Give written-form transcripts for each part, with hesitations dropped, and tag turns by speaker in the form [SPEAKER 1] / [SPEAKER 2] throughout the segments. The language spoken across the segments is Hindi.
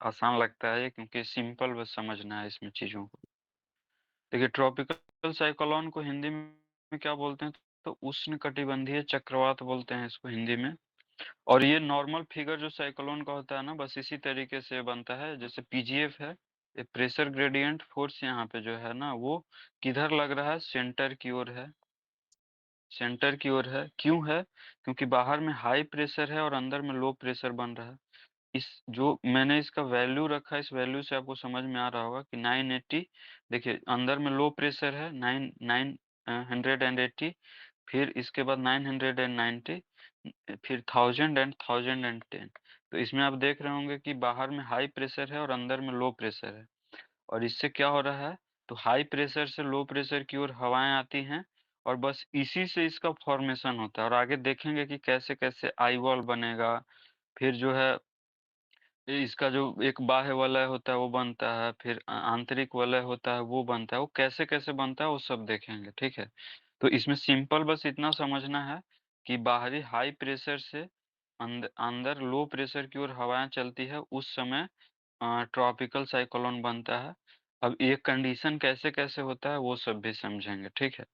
[SPEAKER 1] आसान लगता है ये, क्योंकि सिंपल बस समझना है इसमें चीज़ों को। देखिए, ट्रॉपिकल साइक्लोन को हिंदी में क्या बोलते हैं? तो उष्णकटिबंधीय चक्रवात बोलते हैं इसको हिंदी में। और ये नॉर्मल फिगर जो साइक्लोन का होता है ना, बस इसी तरीके से बनता है। जैसे पीजीएफ है, ये प्रेशर ग्रेडियंट फोर्स यहाँ पे जो है ना, वो किधर लग रहा है? सेंटर की ओर है। सेंटर की ओर है। क्यों है? क्योंकि बाहर में हाई प्रेशर है और अंदर में लो प्रेशर बन रहा है। इस जो मैंने इसका वैल्यू रखा है, इस वैल्यू से आपको समझ में आ रहा होगा कि 980। देखिए, अंदर में लो प्रेशर है 980, फिर इसके बाद 990, फिर 1000 एंड 1010। तो इसमें आप देख रहे होंगे कि बाहर में हाई प्रेशर है और अंदर में लो प्रेशर है। और इससे क्या हो रहा है? तो हाई प्रेशर से लो प्रेशर की ओर हवाएं आती हैं, और बस इसी से इसका फॉर्मेशन होता है। और आगे देखेंगे कि कैसे कैसे आई वॉल बनेगा, फिर जो है इसका जो एक बाह्य वलय होता है वो बनता है, फिर आंतरिक वलय होता है वो बनता है। वो कैसे कैसे बनता है वो सब देखेंगे, ठीक है। तो इसमें सिंपल बस इतना समझना है कि बाहरी हाई प्रेशर से अंदर लो प्रेशर की ओर हवाएं चलती है, उस समय ट्रॉपिकल साइक्लोन बनता है। अब ये कंडीशन कैसे कैसे होता है वो सब भी समझेंगे, ठीक है।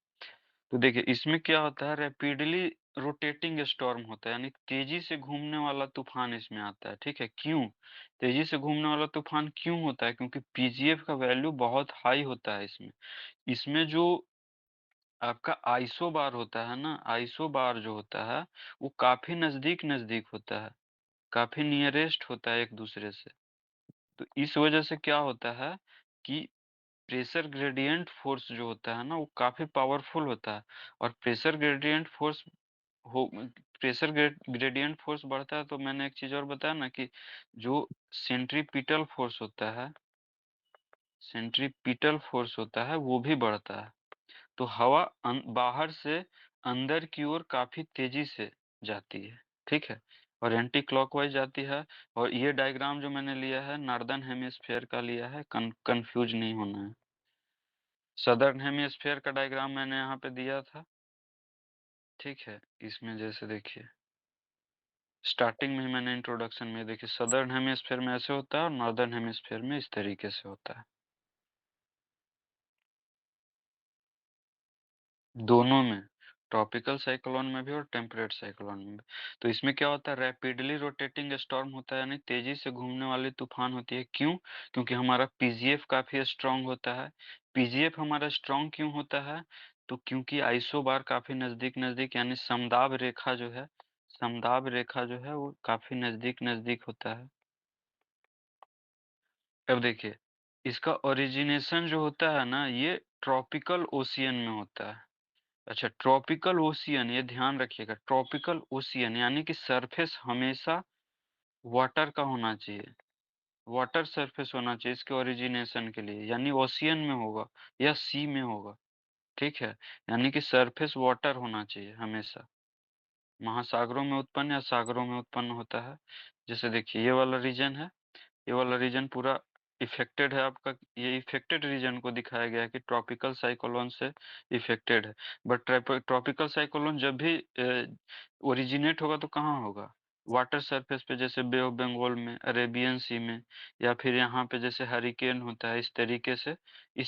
[SPEAKER 1] तो देखिए, इसमें क्या होता है? रैपिडली रोटेटिंग स्टॉर्म होता है, यानी तेजी से घूमने वाला तूफान इसमें आता है, ठीक है। क्यों तेजी से घूमने वाला तूफान क्यों होता है? क्योंकि पीजीएफ का वैल्यू बहुत हाई होता है इसमें। इसमें जो आपका आइसो बार होता है ना, आइसो बार जो होता है, वो काफी नजदीक नजदीक होता है, काफी नियरेस्ट होता है एक दूसरे से। तो इस वजह से क्या होता है कि प्रेशर ग्रेडियंट फोर्स जो होता है ना, वो काफी पावरफुल होता है। और हो प्रेशर ग्रेडियंट फोर्स बढ़ता है, तो मैंने एक चीज और बताया ना कि जो सेंट्रीपिटल फोर्स होता है, सेंट्रीपिटल फोर्स होता है वो भी बढ़ता है। तो हवा बाहर से अंदर की ओर काफी तेजी से जाती है, ठीक है, और एंटी क्लॉकवाइज जाती है। और ये डायग्राम जो मैंने लिया है नॉर्दर्न हेमिस्फेयर का लिया है, कंफ्यूज नहीं होना है। सदर्न हेमिस्फेयर का डायग्राम मैंने यहाँ पे दिया था, ठीक है। इसमें जैसे देखिए, स्टार्टिंग में ही मैंने इंट्रोडक्शन में देखिए, सदर्न हेमिस्फेयर में ऐसे होता है और नॉर्दर्न हेमिस्फेयर में इस तरीके से होता है। दोनों में, ट्रॉपिकल साइक्लोन में भी और टेम्परेट साइक्लोन में भी। तो इसमें क्या होता है? रैपिडली रोटेटिंग स्टॉर्म होता है, यानी तेजी से घूमने वाली तूफान होती है। क्यों? क्योंकि हमारा पीजीएफ काफी स्ट्रांग होता है। पीजीएफ हमारा स्ट्रांग क्यों होता है? तो क्योंकि आइसोबार काफी नजदीक नजदीक, यानी समदाब रेखा जो है, समदाब रेखा जो है वो काफी नजदीक नजदीक होता है। अब देखिए, इसका ओरिजिनेशन जो होता है ना, ये ट्रॉपिकल ओशियन में होता है। अच्छा, ट्रॉपिकल ओशियन, ये ध्यान रखिएगा, ट्रॉपिकल ओशियन यानी कि सरफेस हमेशा वाटर का होना चाहिए, वाटर सरफेस होना चाहिए इसके ओरिजिनेशन के लिए, यानी ओशियन में होगा या सी में होगा, ठीक है। यानी कि सरफेस वाटर होना चाहिए हमेशा। महासागरों में उत्पन्न या सागरों में उत्पन्न होता है। जैसे देखिए, ये वाला रीजन है, ये वाला रीजन पूरा इफेक्टेड है आपका। ये इफेक्टेड रीजन को दिखाया गया है कि ट्रॉपिकल साइक्लोन से इफेक्टेड है। बट ट्रॉपिकल साइक्लोन जब भी ओरिजिनेट होगा तो कहाँ होगा? वाटर सरफेस पे, जैसे बे ऑफ बंगाल में, अरेबियन सी में, या फिर यहाँ पे जैसे हरिकेन होता है, इस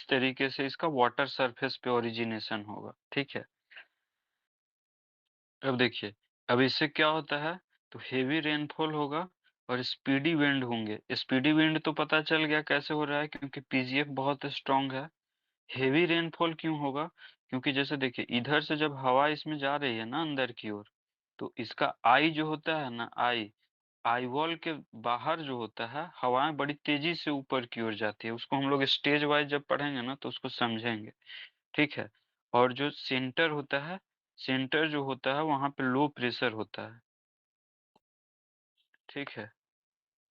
[SPEAKER 1] तरीके से इसका वाटर सरफेस पे ओरिजिनेशन होगा, ठीक है। अब देखिए, अब इससे क्या होता है? तो हेवी रेनफॉल होगा और स्पीडी विंड होंगे। स्पीडी विंड तो पता चल गया कैसे हो रहा है, क्योंकि पीजीएफ बहुत स्ट्रांग है। हेवी रेनफॉल क्यों होगा? क्योंकि जैसे देखिए, इधर से जब हवा इसमें जा रही है ना अंदर की ओर, तो इसका आई जो होता है ना, आई वॉल के बाहर जो होता है, हवाएं बड़ी तेजी से ऊपर की ओर जाती है। उसको हम लोग स्टेज वाइज जब पढ़ेंगे ना तो उसको समझेंगे, ठीक है। और जो सेंटर होता है, सेंटर जो होता है वहां पे लो प्रेशर होता है, ठीक है।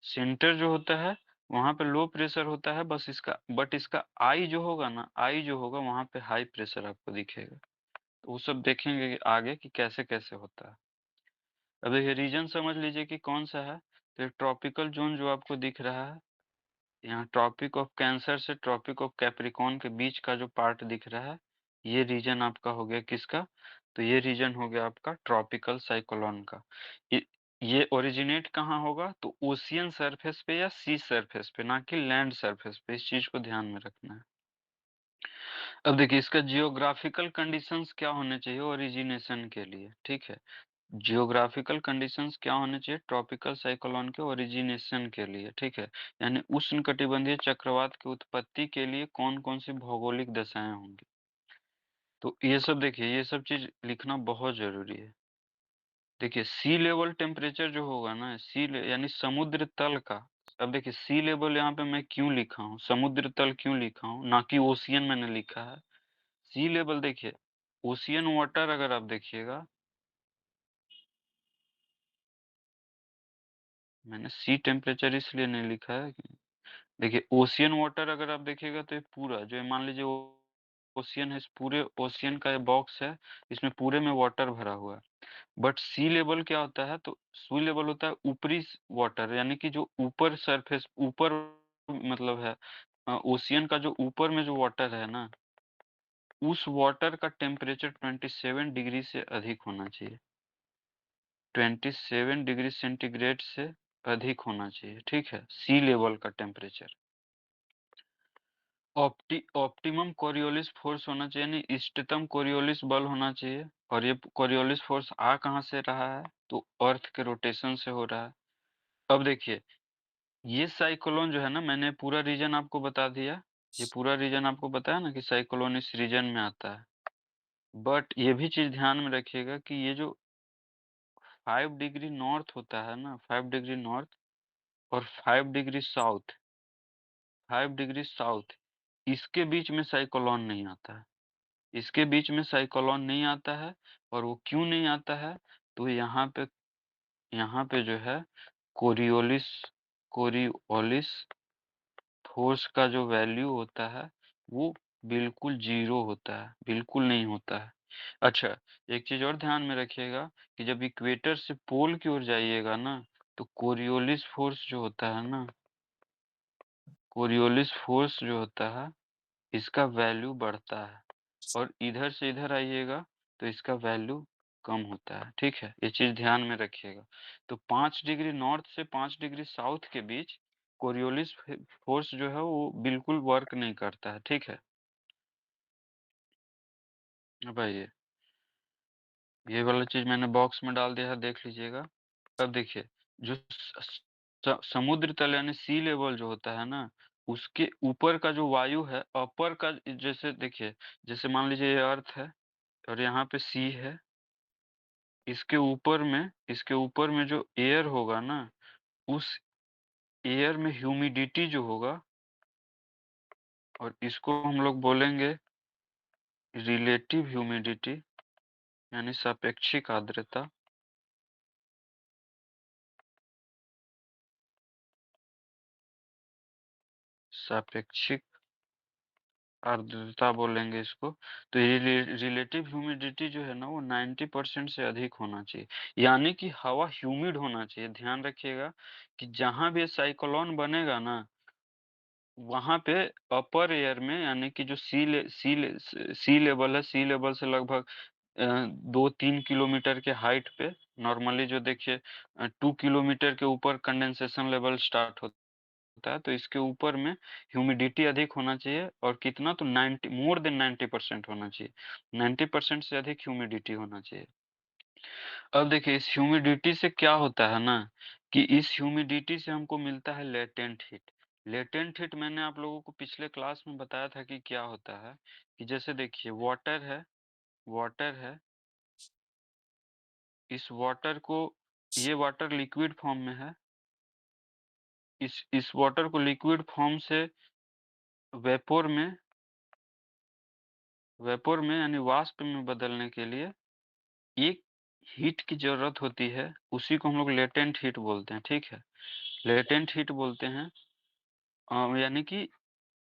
[SPEAKER 1] सेंटर जो होता है वहां पे लो प्रेशर होता है, बस इसका बट इसका आई जो होगा ना, आई जो होगा वहां पे हाई प्रेशर आपको दिखेगा। तो वो सब देखेंगे कि आगे कि कैसे कैसे होता है। अब देखिए, रीजन समझ लीजिए कि कौन सा है। तो ट्रॉपिकल जोन जो आपको दिख रहा है, यहाँ ट्रॉपिक ऑफ कैंसर से ट्रॉपिक ऑफ कैप्रिकॉर्न के बीच का जो पार्ट दिख रहा है, ये रीजन आपका हो गया किसका? तो ये रीजन हो गया आपका ट्रॉपिकल साइक्लोन का। इ, ये ओरिजिनेट कहाँ होगा? तो ओशियन सरफेस पे या सी सरफेस पे, ना कि लैंड सरफेस पे। इस चीज़ को ध्यान में रखना है। अब देखिए इसका जियोग्राफिकल कंडीशंस क्या होने चाहिए ओरिजिनेशन के लिए, ठीक है? जियोग्राफिकल कंडीशंस क्या होने चाहिए ट्रॉपिकल साइक्लोन के ओरिजिनेशन के लिए, ठीक है? यानी उष्णकटिबंधीय चक्रवात की उत्पत्ति के लिए कौन-कौन सी भौगोलिक दशाएँ होंगी? तो ये सब देखिए, ये सब चीज़ लिखना बहुत ज़रूरी है। देखिए सी लेवल टेम्परेचर जो होगा ना, सी ले यानी समुद्र तल का। अब देखिए सी लेवल यहाँ पे मैं क्यों लिखा हूँ, समुद्र तल क्यों लिखा हूँ, ना कि ओशियन मैंने लिखा है। सी लेवल देखिए, ओशियन वाटर अगर आप देखिएगा, मैंने सी टेम्परेचर इसलिए नहीं लिखा है कि देखिए ओशियन वाटर अगर आप देखिएगा तो ये पूरा जो है, मान लीजिए ओशियन है, इस पूरे ओशियन का ये बॉक्स है, इसमें पूरे में वाटर भरा हुआ है। बट सी लेवल क्या होता है? तो सी लेवल होता है ऊपरी वाटर, यानी कि जो ऊपर सरफेस ऊपर मतलब है, ओशियन का जो ऊपर में जो वाटर है ना, उस वाटर का टेम्परेचर 27 डिग्री से अधिक होना चाहिए। 27 डिग्री सेंटीग्रेड से अधिक होना चाहिए, ठीक है? सी लेवल का टेम्परेचर। ऑप्टिमम कोरियोलिस फोर्स होना चाहिए, यानी इष्टतम कोरियोलिस बल होना चाहिए। और ये कोरियोलिस फोर्स आ कहाँ से रहा है? तो अर्थ के रोटेशन से हो रहा है। अब देखिए ये साइक्लोन जो है ना, मैंने पूरा रीजन आपको बता दिया। ये पूरा रीजन आपको बताया ना कि साइक्लोन इस रीजन में आता है। बट ये भी चीज़ ध्यान में रखिएगा कि ये जो 5 डिग्री नॉर्थ होता है ना, 5 डिग्री नॉर्थ और 5 डिग्री साउथ, 5 डिग्री साउथ, इसके बीच में साइक्लोन नहीं आता है। इसके बीच में साइक्लोन नहीं आता है। और वो क्यों नहीं आता है? तो यहाँ पे जो है कोरियोलिस कोरियोलिस फोर्स का जो वैल्यू होता है वो बिल्कुल ज़ीरो होता है, बिल्कुल नहीं होता है। अच्छा, एक चीज़ और ध्यान में रखिएगा कि जब इक्वेटर से पोल की ओर जाइएगा ना, तो कोरियोलिस फोर्स जो होता है ना, कोरियोलिस फोर्स जो होता है, इसका वैल्यू बढ़ता है। और इधर से इधर आइएगा तो इसका वैल्यू कम होता है, ठीक है? ये चीज़ ध्यान में रखिएगा। तो 5 डिग्री नॉर्थ से 5 डिग्री साउथ के बीच कोरियोलिस फोर्स जो है वो बिल्कुल वर्क नहीं करता है, ठीक है? अब आइए, ये वाला चीज़ मैंने बॉक्स में डाल दिया है, देख लीजिएगा। अब देखिए, जो समुद्र तल यानी सी लेवल जो होता है ना, उसके ऊपर का जो वायु है, अपर का जैसे देखिए, जैसे मान लीजिए ये अर्थ है और यहाँ पे सी है। इसके ऊपर में जो एयर होगा ना, उस एयर में ह्यूमिडिटी जो होगा, और इसको हम लोग बोलेंगे रिलेटिव ह्यूमिडिटी, यानी सापेक्षिक आर्द्रता। सापेक्षिक आर्द्रता बोलेंगे इसको। तो ये रिलेटिव ह्यूमिडिटी जो है ना, वो 90% से अधिक होना चाहिए, यानी कि हवा ह्यूमिड होना चाहिए। ध्यान रखिएगा कि जहां भी साइक्लोन बनेगा ना, वहां पे अपर एयर में, यानी कि जो सी लेवल है, सी लेवल से लगभग 2-3 किलोमीटर के हाइट पे, नॉर्मली जो देखिए 2 किलोमीटर के ऊपर कंडेंसेशन लेवल स्टार्ट होता है, तो इसके ऊपर में ह्यूमिडिटी अधिक होना चाहिए। और कितना? तो 90, मोर देन 90% होना चाहिए। 90% से अधिक ह्यूमिडिटी होना चाहिए। अब देखिए इस ह्यूमिडिटी से क्या होता है ना, कि इस ह्यूमिडिटी से हमको मिलता है लेटेंट हीट। लेटेंट हीट मैंने आप लोगों को पिछले क्लास में बताया था कि क्या होता है, कि जैसे देखिए वाटर है, इस वाटर को, ये वाटर लिक्विड फॉर्म में है। इस वाटर को लिक्विड फॉर्म से वेपोर में यानी वाष्प में बदलने के लिए एक हीट की ज़रूरत होती है। उसी को हम लोग लेटेंट हीट बोलते हैं, ठीक है? लेटेंट हीट बोलते हैं। यानी कि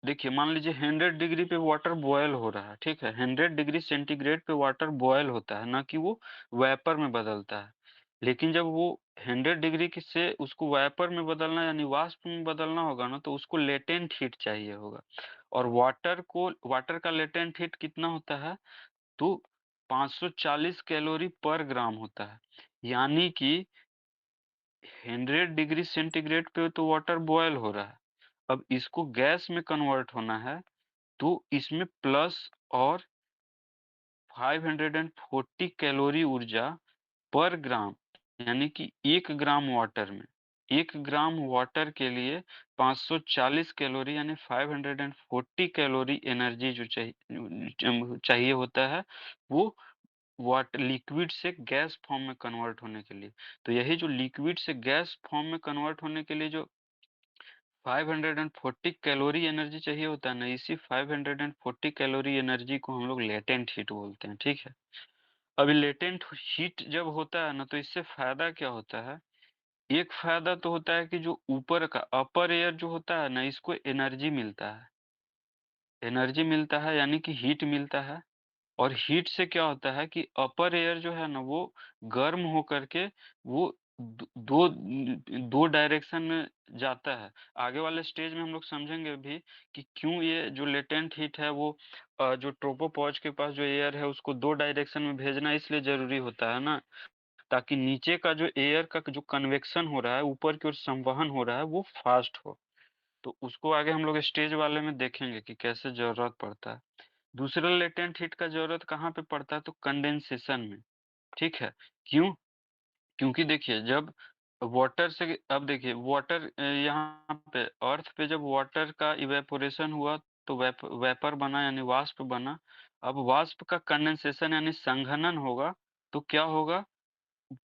[SPEAKER 1] देखिए मान लीजिए 100 डिग्री पे वाटर बॉयल हो रहा है, ठीक है? 100 डिग्री सेंटीग्रेड पे वाटर बॉयल होता है, ना कि वो वेपर में बदलता है। लेकिन जब वो 100 डिग्री की से उसको वेपर में बदलना यानी वाष्प में बदलना होगा ना, तो उसको लेटेंट हीट चाहिए होगा। और वाटर का लेटेंट हीट कितना होता है? तो 540 कैलोरी पर ग्राम होता है। यानी कि 100 डिग्री सेंटीग्रेड पे तो वाटर बॉयल हो रहा है। अब इसको गैस में कन्वर्ट होना है, तो इसमें प्लस और 540 कैलोरी ऊर्जा पर ग्राम, यानी कि 1 ग्राम वाटर में, 1 ग्राम वाटर के लिए 540 कैलोरी यानी 540 कैलोरी एनर्जी जो चाहिए होता है, वो वाटर लिक्विड से गैस फॉर्म में कन्वर्ट होने के लिए। तो यही जो लिक्विड से गैस फॉर्म में कन्वर्ट होने के लिए जो 540 कैलोरी एनर्जी चाहिए होता है ना, इसी 540 कैलोरी एनर्जी को हम लोग लेटेंट हीट बोलते हैं, ठीक है। अभी लेटेंट हीट जब होता है ना, तो इससे फायदा क्या होता है? एक फायदा तो होता है कि जो ऊपर का अपर एयर जो होता है ना, इसको एनर्जी मिलता है, एनर्जी मिलता है यानी कि हीट मिलता है। और हीट से क्या होता है कि अपर एयर जो है ना, वो गर्म होकर के वो दो डायरेक्शन में जाता है। आगे वाले स्टेज में हम लोग समझेंगे भी कि क्यों ये जो लेटेंट हीट है वो जो ट्रोपोपॉज के पास जो एयर है उसको दो डायरेक्शन में भेजना इसलिए जरूरी होता है ना, ताकि नीचे का जो एयर का जो कन्वेक्शन हो रहा है, ऊपर की ओर संवहन हो रहा है, वो फास्ट हो। तो उसको आगे हम लोग स्टेज वाले में देखेंगे कि कैसे जरूरत पड़ता है। दूसरा लेटेंट हीट का ज़रूरत कहाँ पे पड़ता है? तो कंडेंसेशन में, ठीक है। क्यों? क्योंकि देखिए जब वाटर से अब देखिए वाटर यहाँ पे अर्थ पे जब वाटर का इवेपोरेशन हुआ तो वेपर बना यानी वाष्प बना। अब वाष्प का कंडेंसेशन यानी संघनन होगा, तो क्या होगा?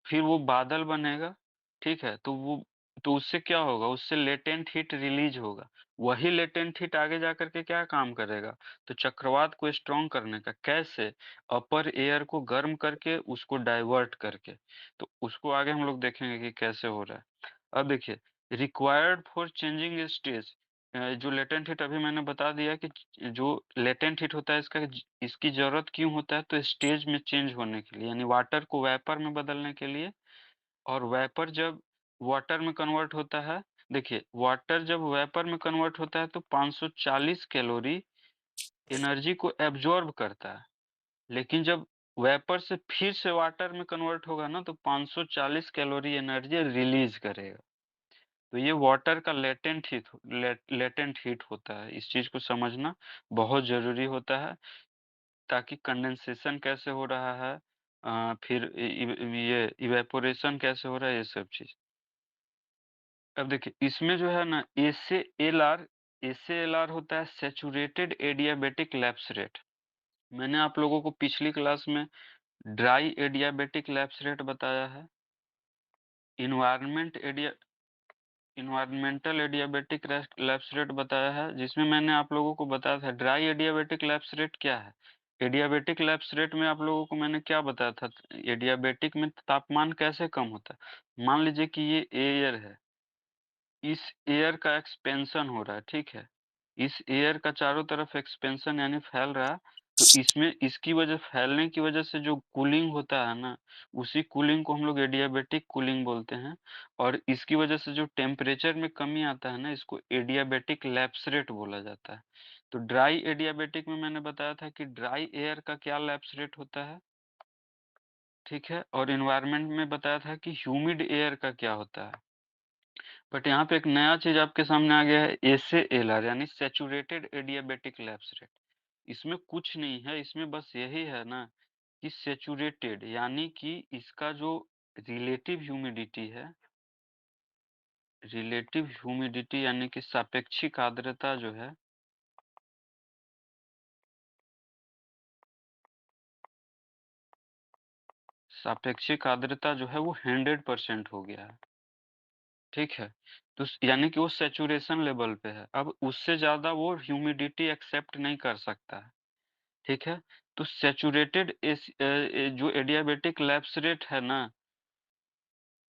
[SPEAKER 1] फिर वो बादल बनेगा, ठीक है? तो उससे क्या होगा? उससे लेटेंट हीट रिलीज़ होगा। वही लेटेंट हीट आगे जाकर के क्या काम करेगा? तो चक्रवात को स्ट्रॉन्ग करने का। कैसे? अपर एयर को गर्म करके उसको डाइवर्ट करके। तो उसको आगे हम लोग देखेंगे कि कैसे हो रहा है। अब देखिए रिक्वायर्ड फॉर चेंजिंग स्टेज जो लेटेंट हीट अभी मैंने बता दिया कि जो लेटेंट हीट होता है इसकी ज़रूरत क्यों होता है? तो स्टेज में चेंज होने के लिए यानी वाटर को वेपर में बदलने के लिए। और वेपर जब वाटर में कन्वर्ट होता है, देखिए वाटर जब वेपर में कन्वर्ट होता है तो 540 कैलोरी एनर्जी को एब्जॉर्ब करता है। लेकिन जब वेपर से फिर से वाटर में कन्वर्ट होगा ना, तो 540 कैलोरी एनर्जी रिलीज करेगा। तो ये वाटर का लेटेंट हीट होता है। इस चीज को समझना बहुत जरूरी होता है, ताकि कंडेंसेशन कैसे हो रहा है, फिर ये इवेपोरेशन कैसे हो रहा है, ये सब चीज। अब देखिए इसमें जो है ना एसएएलआर होता है सैचुरेटेड एडियाबेटिक लैप्स रेट। मैंने आप लोगों को पिछली क्लास में ड्राई एडियाबेटिक लैप्स रेट बताया है। इन्वायरमेंट एडिया इन्वायरमेंटल एडियाबेटिक लैप्स रेट बताया है, जिसमें मैंने आप लोगों को बताया था ड्राई एडियाबेटिक लैप्स रेट क्या है। एडियाबेटिक लैप्स रेट में आप लोगों को मैंने क्या बताया था? एडियाबेटिक में तापमान कैसे कम होता है? मान लीजिए कि ये एयर है, इस एयर का एक्सपेंशन हो रहा है, ठीक है? इस एयर का चारों तरफ एक्सपेंशन यानी फैल रहा है, तो इसमें इसकी वजह फैलने की वजह से जो कूलिंग होता है ना, उसी कूलिंग को हम लोग एडियाबेटिक कूलिंग बोलते हैं। और इसकी वजह से जो टेम्परेचर में कमी आता है ना, इसको एडियाबेटिक लैप्स रेट बोला जाता है। तो ड्राई एडियाबेटिक में मैंने बताया था कि ड्राई एयर का क्या लैप्स रेट होता है, ठीक है? और एनवायरनमेंट में बताया था कि ह्यूमिड एयर का क्या होता है। बट यहाँ पे एक नया चीज आपके सामने आ गया है, एसएएलआर यानी सैचुरेटेड एडियाबेटिक लैप्स रेट। इसमें कुछ नहीं है, इसमें बस यही है ना कि सैचुरेटेड यानी कि इसका जो रिलेटिव ह्यूमिडिटी है, रिलेटिव ह्यूमिडिटी यानी कि सापेक्षिक आर्द्रता जो है, सापेक्षिक आर्द्रता जो है वो 100% हो गया है, ठीक है? तो यानी कि वो सैचुरेशन लेवल पे है। अब उससे ज्यादा वो ह्यूमिडिटी एक्सेप्ट नहीं कर सकता है, ठीक है? तो सैचुरेटेड जो एडियाबेटिक लैप्स रेट है ना,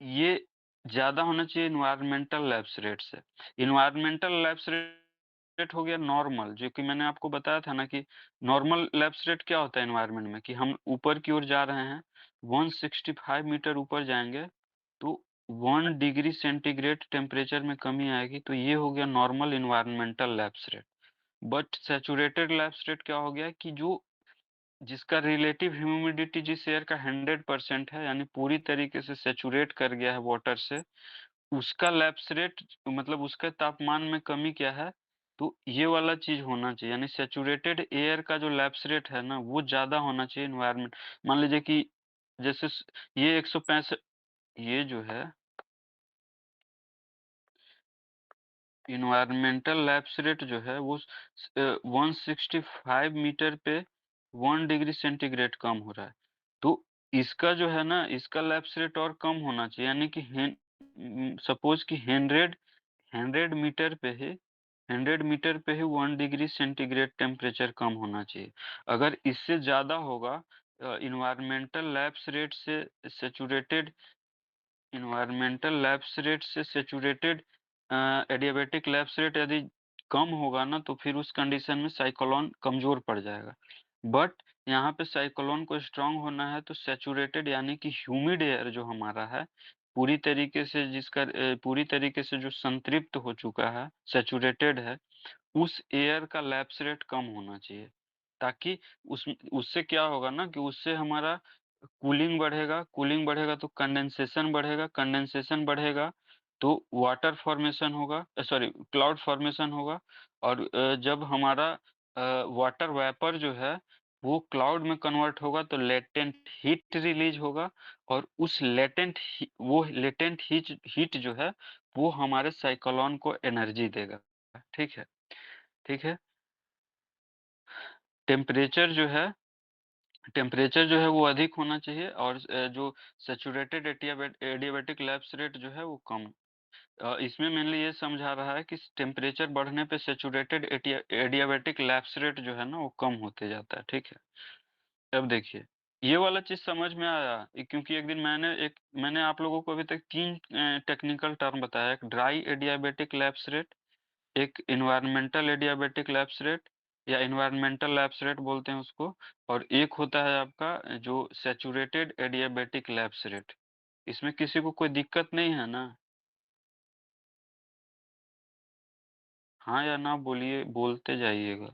[SPEAKER 1] ये ज़्यादा होना चाहिए एनवायरमेंटल लैप्स रेट से। एनवायरमेंटल लैप्स रेट हो गया नॉर्मल, जो कि मैंने आपको बताया था ना कि नॉर्मल लैप्स रेट क्या होता है एनवायरनमेंट में, कि हम ऊपर की ओर जा रहे हैं, 165 मीटर ऊपर जाएँगे, तो 1 डिग्री सेंटीग्रेड टेम्परेचर में कमी आएगी, तो ये हो गया normal environmental lapse rate. But saturated lapse rate क्या हो गया कि जो जिसका रिलेटिव ह्यूमिडिटी जिस एयर का 100% है, यानी पूरी तरीके से सैचुरेट कर गया है वाटर से, उसका लैप्स रेट मतलब उसके तापमान में कमी क्या है, तो ये वाला चीज़ होना चाहिए, यानी सैचुरेटेड एयर का जो लैप्स रेट है ना, वो ज़्यादा होना चाहिए एनवायरनमेंट। मान लीजिए कि जैसे ये 165, ये जो है इन्वायरमेंटल लैप्स रेट जो है वो 165 मीटर पे 1 डिग्री सेंटीग्रेड कम हो रहा है। तो इसका जो है ना, इसका लैप्स रेट और कम होना चाहिए, यानी कि सपोज कि 100 मीटर पे ही 1 डिग्री सेंटीग्रेड टेम्परेचर कम होना चाहिए। अगर इससे ज़्यादा होगा, इन्वायरमेंटल लैप्स रेट से सैचुरेटेड इन्वायरमेंटल लैप्स रेट से सैचुरेटेड एडियाबैटिक लैप्स रेट यदि कम होगा ना, तो फिर उस कंडीशन में साइक्लोन कमज़ोर पड़ जाएगा। बट यहाँ पे साइक्लोन को स्ट्रॉन्ग होना है तो सैचुरेटेड यानी कि ह्यूमिड एयर जो हमारा है, पूरी तरीके से जो संतृप्त हो चुका है, सैचुरेटेड है, उस एयर का लैप्स रेट कम होना चाहिए। ताकि उससे क्या होगा ना कि उससे हमारा कूलिंग बढ़ेगा तो कंडेंसेशन बढ़ेगा तो वाटर फॉर्मेशन होगा, सॉरी क्लाउड फॉर्मेशन होगा। और जब हमारा वाटर वेपर जो है वो क्लाउड में कन्वर्ट होगा तो लेटेंट हीट रिलीज होगा, और उस लेटेंट हीट जो है वो हमारे साइक्लोन को एनर्जी देगा। ठीक है, ठीक है। टेम्परेचर जो है टेम्परेचर जो है वो अधिक होना चाहिए, और जो सैचुरेटेड एडियाबैटिक लैप्स रेट जो है वो कम। इसमें मेनली ये समझा रहा है कि टेम्परेचर बढ़ने पे सैचुरेटेड एडियाबैटिक लैप्स रेट जो है ना वो कम होते जाता है। ठीक है, अब देखिए ये वाला चीज समझ में आया, क्योंकि एक दिन मैंने आप लोगों को अभी तक तीन टेक्निकल टर्म बताया, एक ड्राई एडियाबैटिक लैप्स रेट, एक एनवायरमेंटल एडियाबैटिक लैप्स रेट या एनवायरमेंटल लैप्स रेट बोलते हैं उसको, और एक होता है आपका जो सैचुरेटेड एडियाबैटिक लैप्स रेट। इसमें किसी को कोई दिक्कत नहीं है ना? हाँ या ना बोलिए, बोलते जाइएगा।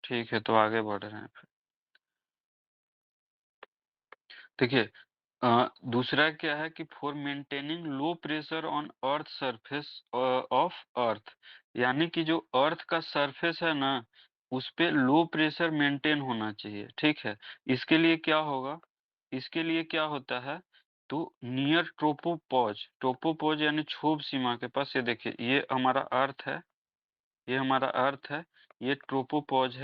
[SPEAKER 1] ठीक है, तो आगे बढ़ रहे हैं फिर। देखिए, दूसरा क्या है कि for maintaining low pressure on earth surface of earth, यानी कि जो अर्थ का सरफेस है ना, उस पे लो प्रेशर मेंटेन होना चाहिए। ठीक है, इसके लिए क्या होगा, इसके लिए क्या होता है, तो नियर ट्रोपोपॉज यानी क्षोभ सीमा के पास, ये देखिए ये हमारा अर्थ है, ये हमारा अर्थ है, ये ट्रोपोपॉज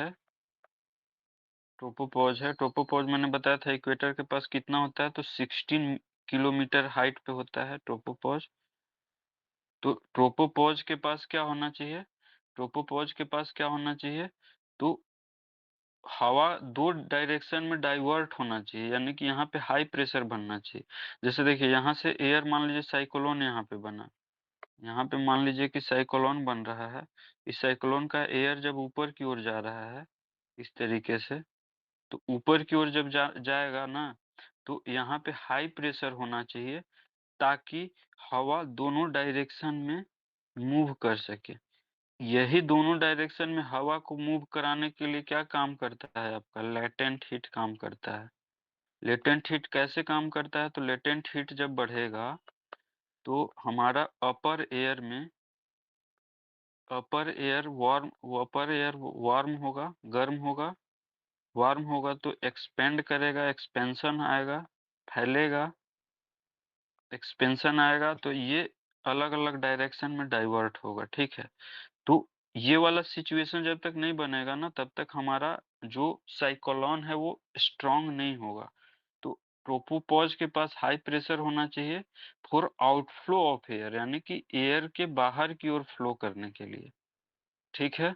[SPEAKER 1] मैंने बताया था इक्वेटर के पास कितना होता है, तो 16 किलोमीटर हाइट पे होता है ट्रोपोपॉज। तो ट्रोपोपॉज के पास क्या होना चाहिए, ट्रोपोपॉज के पास क्या होना चाहिए, तो हवा दो डायरेक्शन में डाइवर्ट होना चाहिए, यानी कि यहाँ पे हाई प्रेशर बनना चाहिए। जैसे देखिए यहाँ से एयर, मान लीजिए साइक्लोन यहाँ पे बना, यहाँ पे मान लीजिए कि साइक्लोन बन रहा है। इस साइक्लोन का एयर जब ऊपर की ओर जा रहा है इस तरीके से, तो ऊपर की ओर जब जाएगा ना, तो यहाँ पे हाई प्रेशर होना चाहिए ताकि हवा दोनों डायरेक्शन में मूव कर सके। यही दोनों डायरेक्शन में हवा को मूव कराने के लिए क्या काम करता है, आपका लेटेंट हीट काम करता है। लेटेंट हीट कैसे काम करता है, तो लेटेंट हीट जब बढ़ेगा तो हमारा अपर एयर वार्म होगा, गर्म होगा। वार्म होगा तो एक्सपेंड करेगा, एक्सपेंशन आएगा, फैलेगा, एक्सपेंशन आएगा, तो ये अलग-अलग डायरेक्शन में डाइवर्ट होगा। ठीक है? तो ये वाला सिचुएशन जब तक नहीं बनेगा ना, तब तक हमारा जो साइक्लोन है वो स्ट्रॉन्ग नहीं होगा। तो ट्रोपोपॉज़ के पास हाई प्रेशर होना चाहिए फॉर आउटफ्लो ऑफ एयर, यानी कि एयर के बाहर की ओर फ्लो करने के लिए। ठीक है?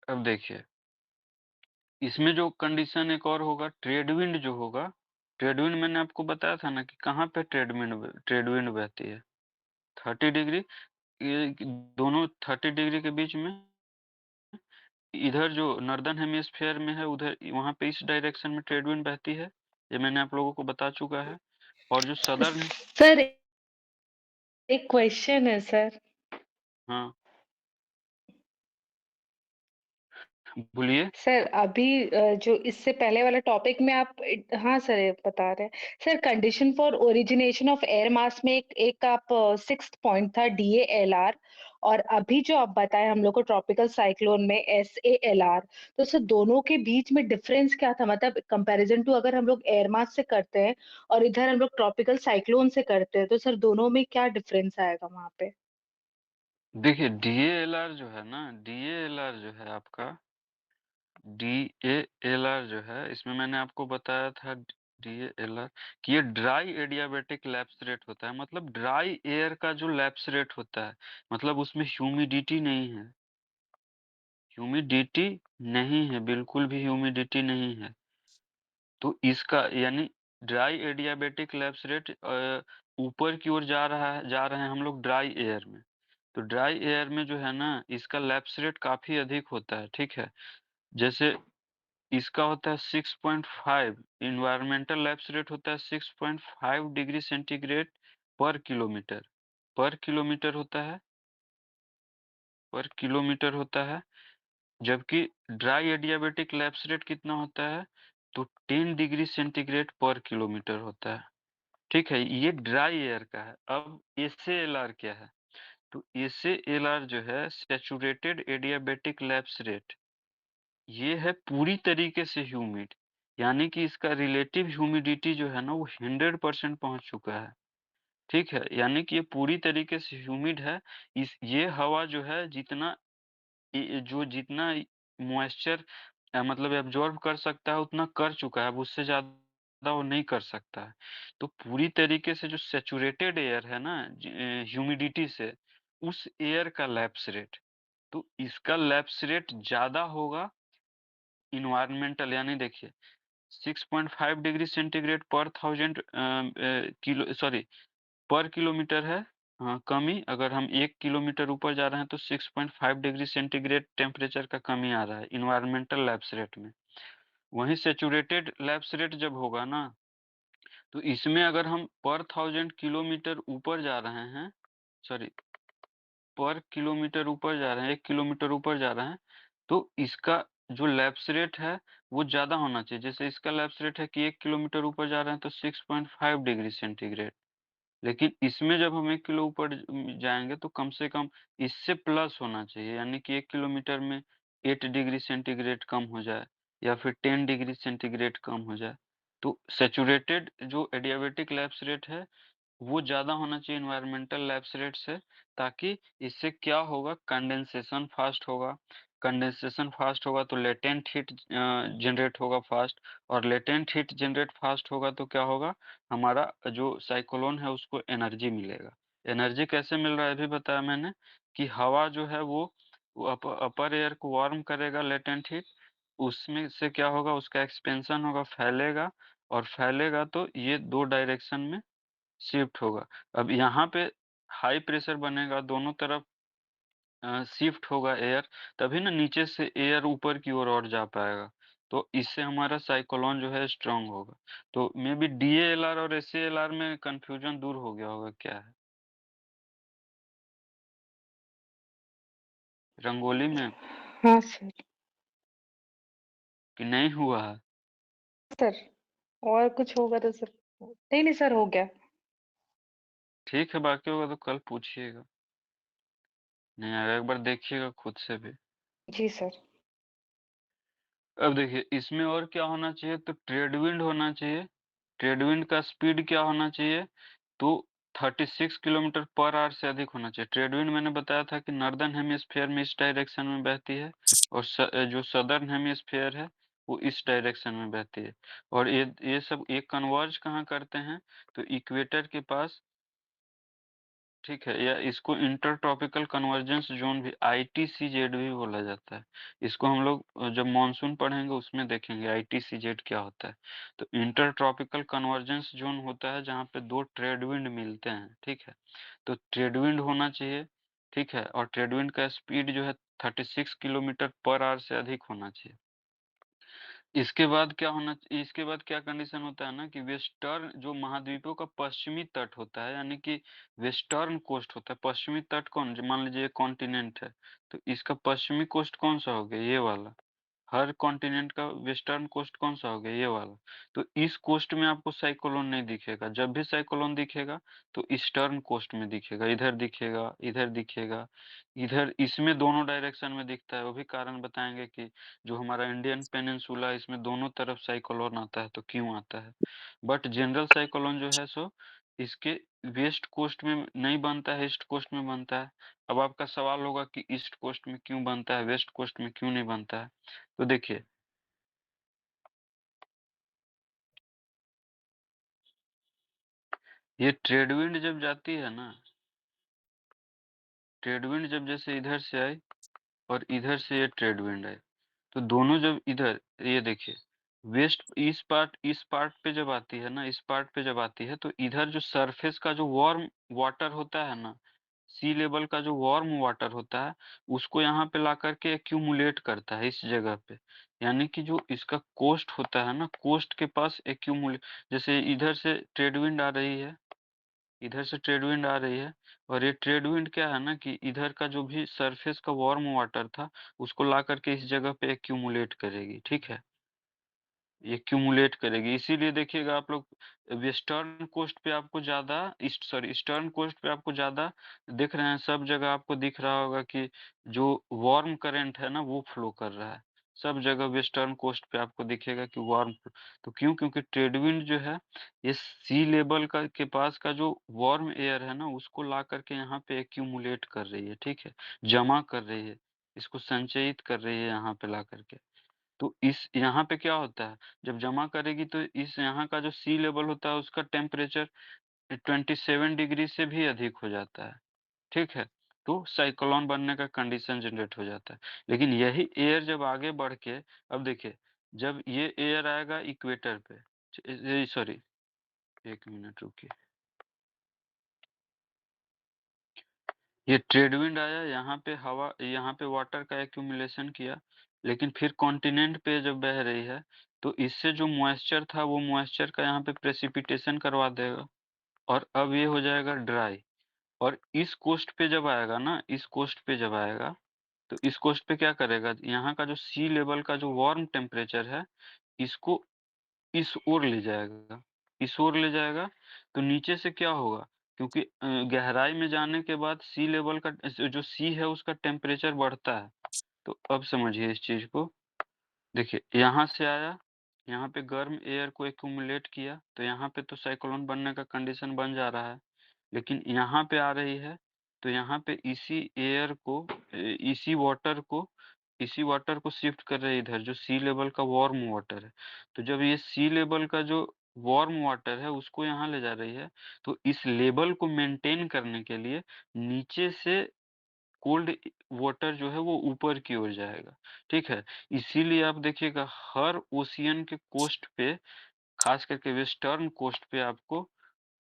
[SPEAKER 1] अब देखिए, इसमें जो कंडीशन एक और होगा, ट्रेड विंड जो होगा, ट्रेड विंड मैंने आपको बताया था ना कि कहाँ पे ट्रेड विंड बहती है? 30 डिग्री, ये दोनों 30 डिग्री के बीच में, इधर जो नॉर्दर्न हेमिस्फीयर में है उधर वहाँ पे इस डायरेक्शन में ट्रेड विंड बहती है, ये मैंने आप लोगों को बता चुका है। और जो सदर्न,
[SPEAKER 2] सर एक क्वेश्चन है सर।
[SPEAKER 1] हाँ, बोलिए?
[SPEAKER 2] सर अभी जो इससे पहले वाला टॉपिक में आप हाँ सर, ये बता रहे हैं। Sir condition for origination of air mass में एक एक आप 6th पॉइंट था डीएएलआर, और अभी जो आप बताए हम लोग को ट्रॉपिकल साइक्लोन में एसएएलआर। तो सर दोनों के बीच में डिफरेंस क्या था? मतलब कंपैरिजन टू अगर हम लोग एयर मास से करते हैं और इधर हम लोग ट्रॉपिकल साइक्लोन से करते हैं, तो सर दोनों में क्या डिफरेंस आएगा वहाँ पे?
[SPEAKER 1] देखिए डीएएलआर जो है ना, डीएएलआर जो है आपका, डीएएलआर जो है, इसमें मैंने आपको बताया था डीएएलआर कि ये ड्राई एडियाबैटिक लैप्स रेट होता है। मतलब ड्राई एयर का जो लैप्स रेट होता है, मतलब उसमें ह्यूमिडिटी नहीं है। ह्यूमिडिटी नहीं है, बिल्कुल भी ह्यूमिडिटी नहीं है। तो इसका यानी ड्राई एडियाबैटिक लैप्स रेट ऊपर की ओर जा रहे हैं हम लोग ड्राई एयर में। तो ड्राई एयर में जो है ना, इसका लैप्स रेट काफ़ी अधिक होता है, ठीक है? जैसे इसका होता है 6.5, एनवायरमेंटल लैप्स रेट होता है 6.5 डिग्री सेंटीग्रेड पर किलोमीटर। पर किलोमीटर होता है, पर किलोमीटर होता है। जबकि ड्राई एडियाबैटिक लैप्स रेट कितना होता है? तो 10 डिग्री सेंटीग्रेड पर किलोमीटर होता है। ठीक है? ये ड्राई एयर का है। अब एसएएलआर क्या है? तो एसएएलआर जो है सैचुरेटेड एडियाबैटिक लैप्स रेट। ये है पूरी तरीके से ह्यूमिड, यानी कि इसका रिलेटिव ह्यूमिडिटी जो है ना वो 100% पहुंच चुका है। ठीक है? यानी कि ये पूरी तरीके से ह्यूमिड है। इस ये हवा जो है जितना जो जितना मॉइस्चर मतलब एब्जॉर्ब कर सकता है उतना कर चुका है, अब उससे ज़्यादा वो नहीं कर सकता है। तो पूरी तरीके से जो सैचुरेटेड एयर है ना ह्यूमिडिटी से, उस एयर का लैप्स रेट, तो इसका लैप्स रेट ज़्यादा होगा एनवायरमेंटल, यानी देखिए 6.5 डिग्री सेंटीग्रेड पर 1000 किलो सॉरी पर किलोमीटर है। हाँ, कमी अगर हम 1 किलोमीटर ऊपर जा रहे हैं तो 6.5 डिग्री सेंटीग्रेड टेम्परेचर का कमी आ रहा है एनवायरमेंटल लैप्स रेट में। वहीं सैचुरेटेड लैप्स रेट जब होगा ना, तो इसमें अगर हम पर 1000 किलोमीटर ऊपर जा रहे हैं, सॉरी पर किलोमीटर ऊपर जा रहे हैं, 1 किलोमीटर ऊपर जा रहे हैं, तो इसका जो लैप्स रेट है वो ज़्यादा होना चाहिए। जैसे इसका लैप्स रेट है कि 1 किलोमीटर ऊपर जा रहे हैं तो 6.5 डिग्री सेंटीग्रेड। लेकिन इसमें जब हम 1 किलो ऊपर जाएँगे तो कम से कम इससे प्लस होना चाहिए, यानी कि 1 किलोमीटर में 8 डिग्री सेंटीग्रेड कम हो जाए या फिर 10 डिग्री सेंटीग्रेड कम हो जाए। तो सैचुरेटेड जो एडियाबैटिक लैप्स रेट है वो ज़्यादा होना चाहिए एनवायरमेंटल लैप्स रेट से, ताकि इससे क्या होगा, कंडेंसेशन फास्ट होगा। कंडेंसेशन फास्ट होगा तो लेटेंट हीट जनरेट होगा फास्ट, और लेटेंट हीट जनरेट फास्ट होगा तो क्या होगा, हमारा जो साइक्लोन है उसको एनर्जी मिलेगा। एनर्जी कैसे मिल रहा है अभी बताया मैंने, कि हवा जो है वो अपर एयर को वार्म करेगा लेटेंट हीट, उसमें से क्या होगा, उसका एक्सपेंशन होगा, फैलेगा, और फैलेगा तो ये 2 डायरेक्शन में शिफ्ट होगा। अब यहाँ पे हाई प्रेशर बनेगा, दोनों तरफ शिफ्ट होगा एयर, तभी ना नीचे से एयर ऊपर की ओर और जा पाएगा। तो इससे हमारा साइक्लोन जो है स्ट्रॉन्ग होगा। तो मे बी डीएएलआर और एसएएलआर में कन्फ्यूजन दूर हो गया होगा, क्या है? रंगोली में
[SPEAKER 2] हाँ सर।
[SPEAKER 1] कि नहीं हुआ है?
[SPEAKER 2] सर और कुछ होगा तो सर, नहीं नहीं सर, हो गया।
[SPEAKER 1] ठीक है, बाकी होगा तो कल पूछिएगा। नहीं आएगा एक बार देखिएगा खुद से भी।
[SPEAKER 2] जी सर।
[SPEAKER 1] अब देखिए इसमें और क्या होना चाहिए, तो ट्रेड विंड होना चाहिए। ट्रेड विंड का स्पीड क्या होना चाहिए, तो 36 किलोमीटर पर आवर से अधिक होना चाहिए। ट्रेड विंड मैंने बताया था कि नॉर्दर्न हेमिस्फीयर में इस डायरेक्शन में बहती है, और जो सदर्न हेमिस्फीयर है वो इस डायरेक्शन में बहती है। और ये सब ये कन्वर्ज कहाँ करते हैं, तो इक्वेटर के पास। ठीक है, या इसको इंटर ट्रॉपिकल कन्वर्जेंस जोन भी आईटीसीजेड भी बोला जाता है। इसको हम लोग जब मॉनसून पढ़ेंगे उसमें देखेंगे आईटीसीजेड क्या होता है। तो इंटर ट्रॉपिकल कन्वर्जेंस जोन होता है जहाँ पे दो ट्रेड विंड मिलते हैं, ठीक है? तो ट्रेड विंड होना चाहिए, ठीक है? और ट्रेड विंड का स्पीड जो है 36 किलोमीटर पर आवर से अधिक होना चाहिए। इसके बाद क्या कंडीशन होता है ना, कि वेस्टर्न जो महाद्वीपों का पश्चिमी तट होता है, यानी कि वेस्टर्न कोस्ट होता है। पश्चिमी तट कौन, जो मान लीजिए कॉन्टिनेंट है, तो इसका पश्चिमी कोस्ट कौन सा हो गया, ये वाला। हर कॉन्टिनेंट का वेस्टर्न कोस्ट कौन-सा हो गया? ये वाला। तो इस कोस्ट में आपको साइक्लोन नहीं दिखेगा। जब भी साइक्लोन दिखेगा, तो ईस्टर्न कोस्ट में दिखेगा। इधर दिखेगा, इधर दिखेगा, इधर इसमें दोनों डायरेक्शन में दिखता है। वो भी कारण बताएँगे कि जो हमारा इंडियन पेनिनसुला है, इसमें दोनों तरफ साइक्लोन आता है, तो क्यों आता है? बट जनरल साइक्लोन जो है सो इसके वेस्ट कोस्ट में नहीं बनता है, ईस्ट कोस्ट में बनता है। अब आपका सवाल होगा कि ईस्ट कोस्ट में क्यों बनता है, वेस्ट कोस्ट में क्यों नहीं बनता है? तो देखिए, ये ट्रेड विंड जब जाती है ना, ट्रेड विंड जब जैसे इधर से आई और इधर से ये ट्रेड विंड आई, तो दोनों जब इधर ये देखिए, वेस्ट इस पार्ट पे जब आती है ना, इस पार्ट पे जब आती है, तो इधर जो सरफेस का जो वार्म वाटर होता है ना, सी लेवल का जो वार्म वाटर होता है, उसको यहाँ पे ला करके एक्यूमुलेट करता है इस जगह पे। यानी कि जो इसका कोस्ट होता है ना, कोस्ट के पास एक्यूमुलेट, जैसे इधर से ट्रेड विंड आ रही है, इधर से ट्रेड विंड आ रही है, और ये ट्रेड विंड क्या है ना कि इधर का जो भी सरफेस का वार्म वाटर था, उसको ला करके इस जगह पे एक्यूमुलेट करेगी, ठीक है? ये एक्यूमुलेट करेगी, इसीलिए देखिएगा आप लोग वेस्टर्न कोस्ट पे आपको ज़्यादा ईस्टर्न कोस्ट पे आपको ज़्यादा दिख रहे हैं, सब जगह आपको दिख रहा होगा कि जो वार्म करंट है ना, वो फ्लो कर रहा है। सब जगह वेस्टर्न कोस्ट पे आपको दिखेगा कि वार्म, तो क्यों? क्योंकि ट्रेड विंड जो है, ये सी लेवल का के पास का जो वार्म एयर है ना, उसको ला करके यहाँ पे एक्यूमुलेट कर रही है, ठीक है? जमा कर रही है, इसको संचयित कर रही है यहाँ पे ला करके। तो इस यहाँ पे क्या होता है, जब जमा करेगी तो इस यहाँ का जो सी लेवल होता है, उसका टेम्परेचर 27 डिग्री से भी अधिक हो जाता है, ठीक है? तो साइक्लोन बनने का कंडीशन जनरेट हो जाता है। लेकिन यही एयर जब आगे बढ़ के, अब देखिए, जब ये एयर आएगा इक्वेटर पे, सॉरी, 1 मिनट रुकिए। ये ट्रेड विंड आया, यहाँ पे वाटर का एक्यूमुलेशन किया, लेकिन फिर कॉन्टिनेंट पे जब बह रही है, तो इससे जो मॉइस्चर था, वो मॉइस्चर का यहाँ पे प्रेसिपिटेशन करवा देगा, और अब ये हो जाएगा ड्राई। और इस कोस्ट पे जब आएगा ना, इस कोस्ट पे जब आएगा, तो इस कोस्ट पे क्या करेगा, यहाँ का जो सी लेवल का जो वार्म टेम्परेचर है, इसको इस ओर ले जाएगा, इस ओर ले जाएगा, तो नीचे से क्या होगा, क्योंकि गहराई में जाने के बाद सी लेवल का जो सी है, उसका टेम्परेचर बढ़ता है। तो अब समझिए इस चीज़ को। देखिए, यहाँ से आया, यहाँ पे गर्म एयर को एक्युमुलेट किया, तो यहाँ पे तो साइक्लोन बनने का कंडीशन बन जा रहा है। लेकिन यहाँ पे आ रही है, तो यहाँ पे इसी एयर को इसी वाटर को शिफ्ट कर रही है इधर, जो सी लेवल का वार्म वाटर है। तो जब ये सी लेवल का जो वार्म वाटर है, उसको यहाँ ले जा रही है, तो इस लेवल को मेंटेन करने के लिए नीचे से कोल्ड वाटर जो है वो ऊपर की ओर जाएगा, ठीक है? इसीलिए आप देखिएगा, हर ओशियन के कोस्ट पे, खास करके वेस्टर्न कोस्ट पे, आपको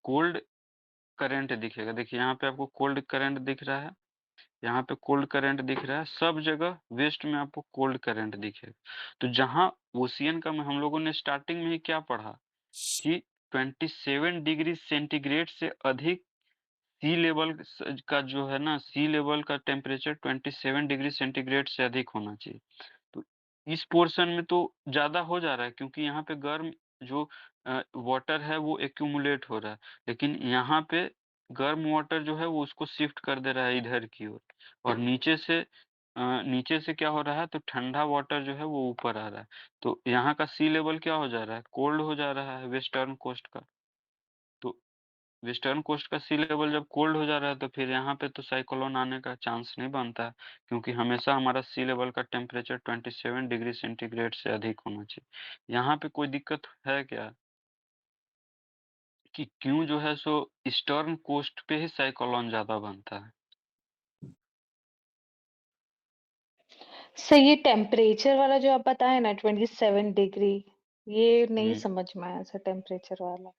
[SPEAKER 1] कोल्ड करंट दिखेगा। देखिए, यहाँ पे आपको कोल्ड करंट दिख रहा है, यहाँ पे कोल्ड करंट दिख रहा है, सब जगह वेस्ट में आपको कोल्ड करंट दिखेगा। तो जहाँ ओशियन का हम लोगों ने स्टार्टिंग में ही क्या पढ़ा कि 27 डिग्री सेंटीग्रेड से अधिक सी लेवल का जो है ना, सी लेवल का टेम्परेचर 27 डिग्री सेंटीग्रेड से अधिक होना चाहिए। तो इस पोर्शन में तो ज़्यादा हो जा रहा है, क्योंकि यहाँ पे गर्म जो वाटर है वो एक्यूमुलेट हो रहा है। लेकिन यहाँ पे गर्म वाटर जो है वो उसको शिफ्ट कर दे रहा है इधर की ओर, और नीचे से क्या हो रहा है, तो ठंडा वाटर जो है वो ऊपर आ रहा है। तो यहाँ का सी लेवल क्या हो जा रहा है, कोल्ड हो जा रहा है वेस्टर्न कोस्ट का। तो वेस्टर्न कोस्ट का सी लेवल जब कोल्ड हो जा रहा है, तो फिर यहाँ पे तो साइक्लोन आने का चांस नहीं बनता है, क्योंकि हमेशा हमारा सी लेवल का टेम्परेचर 27 डिग्री सेंटीग्रेड से अधिक होना चाहिए। यहाँ पे कोई दिक्कत है क्या, कि क्यों जो है सो ईस्टर्न कोस्ट पे ही साइक्लोन ज़्यादा बनता है?
[SPEAKER 2] सर ये टेम्परेचर वाला जो आप बताए ना 27 डिग्री, ये नहीं
[SPEAKER 1] हुँ,
[SPEAKER 2] समझ में आया सर टेम्परेचर वाला।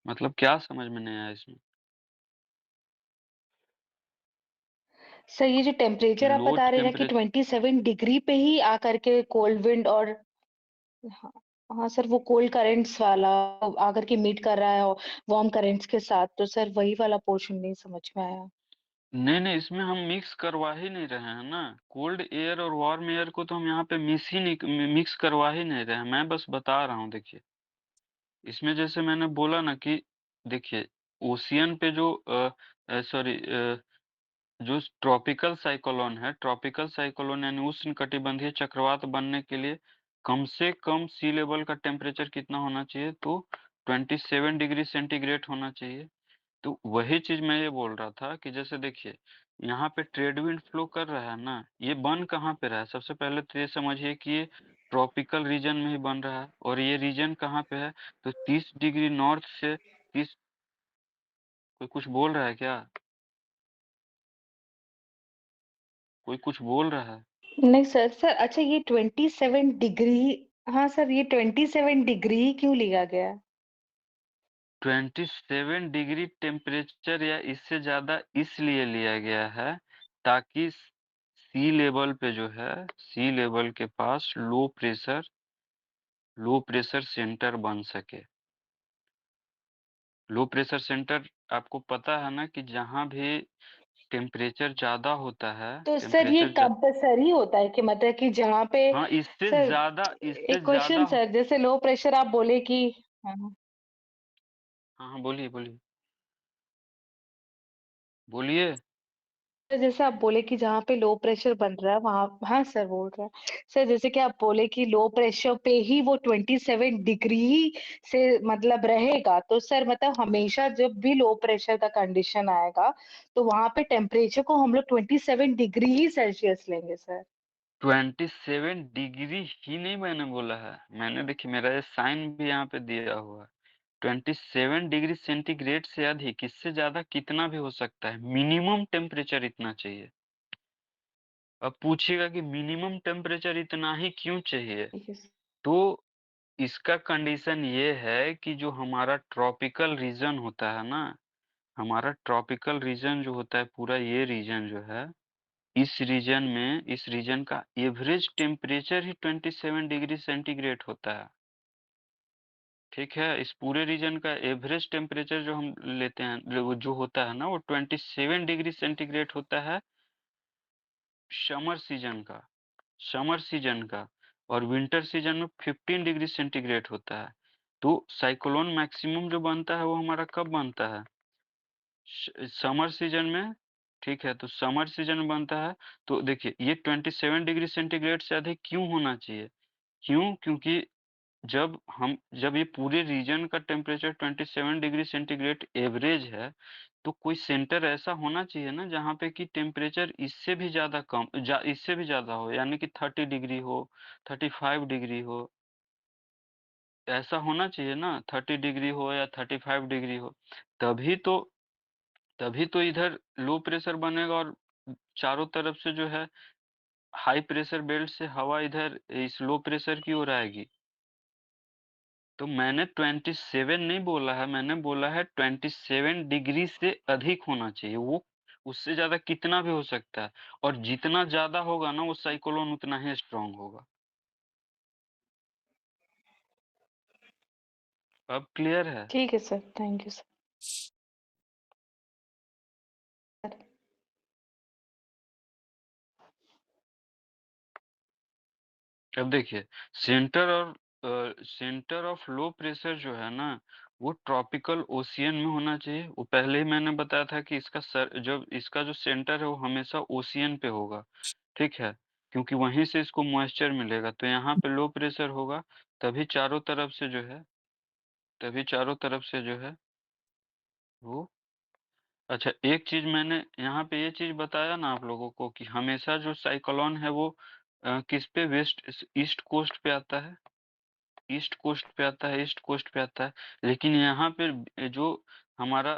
[SPEAKER 1] मतलब क्या समझ में नहीं आया इसमें?
[SPEAKER 2] सर ये जो टेम्परेचर आप
[SPEAKER 1] लो
[SPEAKER 2] बता रहे हैं ना कि
[SPEAKER 1] टेम्परेचर
[SPEAKER 2] 27 डिग्री पे ही आकर के कोल्ड विंड और हाँ, हाँ सर वो कोल्ड करंट्स वाला आकर के मीट कर रहा है वार्म करंट्स के साथ, तो सर वही वाला पोर्शन नहीं समझ में आया।
[SPEAKER 1] नहीं, नहीं, इसमें हम मिक्स करवा ही नहीं रहे हैं ना। कोल्ड एयर और वार्म एयर को तो हम यहाँ पे मिक्स करवा ही नहीं रहे हैं। मैं बस बता रहा हूँ, देखिए। इसमें जैसे मैंने बोला ना कि देखिए, ओशियन पे जो सॉरी जो ट्रॉपिकल साइक्लोन है, ट्रॉपिकल साइक्लोन यानी उष्णकटिबंधीय चक्रवात बनने के लिए कम से कम सी लेवल का टेम्परेचर कितना होना चाहिए? तो 27 डिग्री सेंटीग्रेड होना चाहिए। तो वही चीज़ मैं ये बोल रहा था कि जैसे देखिए, यहाँ पे ट्रेड विंड फ्लो कर रहा है ना, ये बन कहाँ पे रहा है? सबसे पहले तो ये समझिए कि ये ट्रॉपिकल रीजन में ही बन रहा है, और ये रीजन कहाँ पे है? तो 30 डिग्री नॉर्थ से 30। कोई कुछ बोल रहा है क्या? कोई कुछ बोल रहा है?
[SPEAKER 2] नहीं सर, सर अच्छा ये 27 डिग्री हाँ सर, ये 27 डिग्री क्यों लिया गया है?
[SPEAKER 1] 27 डिग्री टेम्परेचर या इससे ज़्यादा इसलिए लिया गया है ताकि सी लेवल पे जो है, सी लेवल के पास लो प्रेशर सेंटर बन सके। लो प्रेशर सेंटर आपको पता है ना कि जहाँ भी टेम्परेचर ज़्यादा होता है,
[SPEAKER 2] तो सर ये
[SPEAKER 1] टेम्परेचर
[SPEAKER 2] कंपल्सरी होता है कि मतलब कि जहाँ पे
[SPEAKER 1] हाँ,
[SPEAKER 2] सर
[SPEAKER 1] इससे
[SPEAKER 2] एक
[SPEAKER 1] ज़्यादा
[SPEAKER 2] क्वेश्चन सर, जैसे लो प्रेशर आप बोले कि हाँ,
[SPEAKER 1] हाँ, हाँ, बोलिए, बोलिए। बोलिए।
[SPEAKER 2] तो जैसे आप बोले कि जहाँ पे लो प्रेशर बन रहा है वहाँ हाँ सर बोल रहे हैं। सर जैसे कि आप बोले कि लो प्रेशर पे ही वो 27 डिग्री ही से मतलब रहेगा, तो सर मतलब हमेशा जब भी लो प्रेशर का कंडीशन आएगा, तो वहाँ पे टेम्परेचर को हम लोग 27 डिग्री ही सेल्सियस लेंगे सर।
[SPEAKER 1] 27 डिग्री ही नहीं मैंने बोला है। मैंने देखिए, मेरा ये साइन भी यहाँ पे दिया हुआ है। 27 डिग्री सेंटीग्रेड से अधिक, इससे ज़्यादा कितना भी हो सकता है। मिनिमम टेम्परेचर इतना चाहिए। अब पूछिएगा कि मिनिमम टेम्परेचर इतना ही क्यों चाहिए?
[SPEAKER 2] ठीक है सर।
[SPEAKER 1] तो इसका कंडीशन ये है कि जो हमारा ट्रॉपिकल रीजन होता है ना, हमारा ट्रॉपिकल रीजन जो होता है, पूरा ये रीजन जो है, इस रीजन का एवरेज टेम्परेचर ही 27 डिग्री सेंटीग्रेड होता है। ठीक है? इस पूरे रीजन का एवरेज टेम्परेचर जो हम लेते हैं, जो होता है ना, वो 27 डिग्री सेंटीग्रेड होता है समर सीजन का, समर सीजन का। और विंटर सीजन में 15 डिग्री सेंटीग्रेड होता है। तो साइक्लोन मैक्सिमम जो बनता है वो हमारा कब बनता है? समर सीजन में। ठीक है, तो समर सीजन में बनता है। तो देखिए, ये 27 डिग्री सेंटीग्रेड से अधिक क्यों होना चाहिए? क्यों? क्योंकि जब ये पूरे रीजन का टेम्परेचर 27 डिग्री सेंटीग्रेड एवरेज है, तो कोई सेंटर ऐसा होना चाहिए ना जहाँ पे कि टेम्परेचर इससे भी ज़्यादा हो, यानी कि 30 डिग्री हो, 35 डिग्री हो। ऐसा होना चाहिए ना, 30 डिग्री हो या 35 डिग्री हो। तभी तो तभी तो इधर लो प्रेशर बनेगा, और चारों तरफ से जो है हाई प्रेशर बेल्ट से हवा इधर इस लो प्रेशर की ओर आएगी। तो मैंने 27 नहीं बोला है, मैंने बोला है 27 डिग्री से अधिक होना चाहिए। वो उससे ज़्यादा कितना भी हो सकता है, और जितना ज़्यादा होगा ना, वो साइक्लोन उतना ही स्ट्रॉन्ग होगा। अब क्लियर है?
[SPEAKER 2] ठीक है सर, थैंक यू सर।
[SPEAKER 1] अब देखिए, सेंटर और सेंटर ऑफ लो प्रेशर जो है ना, वो ट्रॉपिकल ओशियन में होना चाहिए। वो पहले ही मैंने बताया था कि इसका जो सेंटर है वो हमेशा ओशियन पे होगा। ठीक है? क्योंकि वहीं से इसको मॉइस्चर मिलेगा, तो यहाँ पे लो प्रेशर होगा। तभी चारों तरफ से जो है तभी चारों तरफ से जो है वो अच्छा, एक चीज़ मैंने यहाँ पे ये चीज़ बताया ना आप लोगों को कि हमेशा जो साइक्लोन है वो किस पे ईस्ट कोस्ट पे आता है। ईस्ट कोस्ट पे आता है। लेकिन यहाँ पे जो हमारा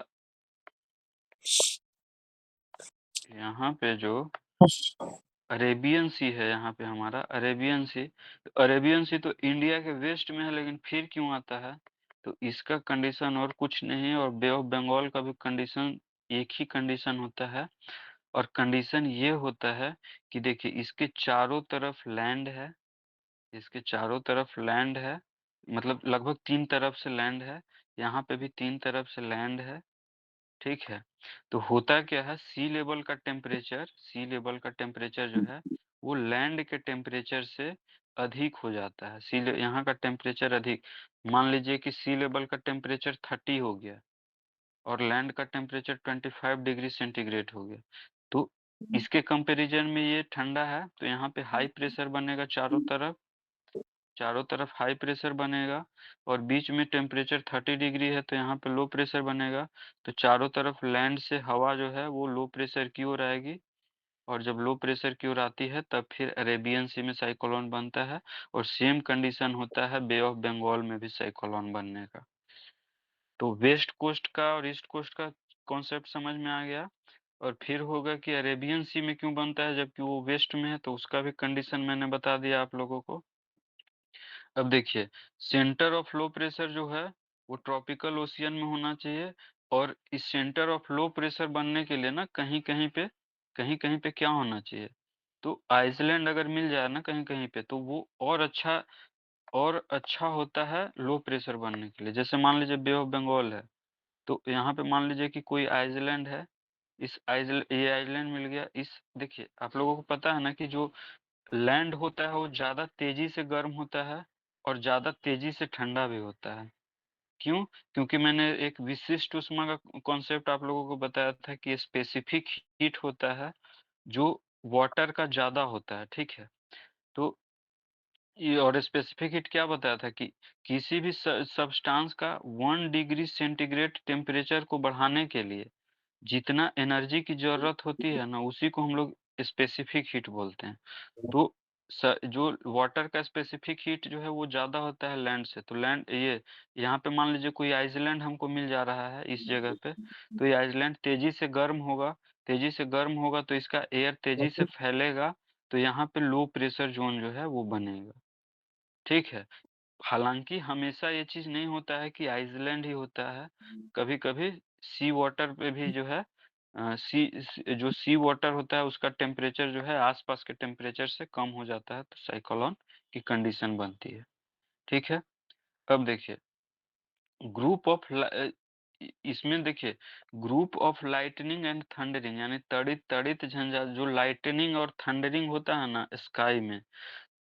[SPEAKER 1] यहाँ पे जो अरेबियन सी है, यहाँ पे हमारा अरेबियन सी तो इंडिया के वेस्ट में है, लेकिन फिर क्यों आता है? तो इसका कंडीशन और कुछ नहीं है, और बे ऑफ बंगाल का भी कंडीशन एक ही कंडीशन होता है। और कंडीशन ये होता है कि देखिए, इसके चारों तरफ लैंड है, मतलब लगभग 3 तरफ से लैंड है। यहाँ पे भी 3 तरफ से लैंड है। ठीक है? तो होता क्या है, सी लेवल का टेम्परेचर जो है, वो लैंड के टेम्परेचर से अधिक हो जाता है। यहाँ का टेम्परेचर अधिक, मान लीजिए कि सी लेवल का टेम्परेचर 30 हो गया और लैंड का टेम्परेचर 25 डिग्री सेंटीग्रेड हो गया। तो इसके कंपैरिजन में ये ठंडा है, तो यहाँ पे हाई प्रेशर बनेगा चारों तरफ हाई प्रेशर बनेगा, और बीच में टेम्परेचर 30 डिग्री है तो यहाँ पे लो प्रेशर बनेगा। तो चारों तरफ लैंड से हवा जो है वो लो प्रेशर की ओर आएगी, और जब लो प्रेशर की ओर आती है तब फिर अरेबियन सी में साइक्लोन बनता है, और सेम कंडीशन होता है बे ऑफ बंगाल में भी साइक्लोन बनने का। तो वेस्ट कोस्ट का और ईस्ट कोस्ट का कॉन्सेप्ट समझ में आ गया। और फिर होगा कि अरेबियन सी में क्यों बनता है जबकि वो वेस्ट में है, तो उसका भी कंडीशन मैंने बता दिया आप लोगों को। अब देखिए, सेंटर ऑफ लो प्रेशर जो है वो ट्रॉपिकल ओशियन में होना चाहिए, और इस सेंटर ऑफ लो प्रेशर बनने के लिए ना कहीं-कहीं पे क्या होना चाहिए, तो आइसलैंड अगर मिल जाए ना कहीं-कहीं पे तो वो और अच्छा होता है लो प्रेशर बनने के लिए। जैसे मान लीजिए बे ऑफ बंगाल है, तो यहाँ पे मान लीजिए कि कोई आइसलैंड है, ये आइसलैंड मिल गया। इस देखिए, आप लोगों को पता है ना कि जो लैंड होता है वो ज़्यादा तेज़ी से गर्म होता है और ज़्यादा तेज़ी से ठंडा भी होता है। क्यों? क्योंकि मैंने एक विशिष्ट ऊष्मा का कॉन्सेप्ट आप लोगों को बताया था कि स्पेसिफिक हीट होता है जो वाटर का ज़्यादा होता है, ठीक है? तो ये और स्पेसिफिक हीट क्या बताया था कि किसी भी सब्सटेंस का 1 डिग्री सेंटीग्रेड टेम्परेचर को बढ़ाने के लिए जितना एनर्जी की ज़रूरत होती है ना, उसी को हम लोग स्पेसिफिक हीट बोलते हैं। तो जो वाटर का स्पेसिफिक हीट जो है वो ज़्यादा होता है लैंड से। तो लैंड ये यहाँ पे मान लीजिए कोई आइसलैंड हमको मिल जा रहा है इस जगह पे, तो ये आइसलैंड तेज़ी से गर्म होगा तो इसका एयर तेज़ी से फैलेगा, तो यहाँ पे लो प्रेशर ज़ोन जो है वो बनेगा, ठीक है? हालाँकि हमेशा ये चीज़ नहीं होता है कि आइसलैंड ही होता है, कभी-कभी सी वाटर पे भी जो है जो सी वाटर होता है उसका टेम्परेचर जो है आस-पास के टेम्परेचर से कम हो जाता है, तो साइक्लोन की कंडीशन बनती है, ठीक है? अब देखिए, ग्रुप ऑफ इसमें देखिए, group of lightning and thundering यानी तड़ित झंझा जो लाइटनिंग और थंडरिंग होता है ना स्काई में,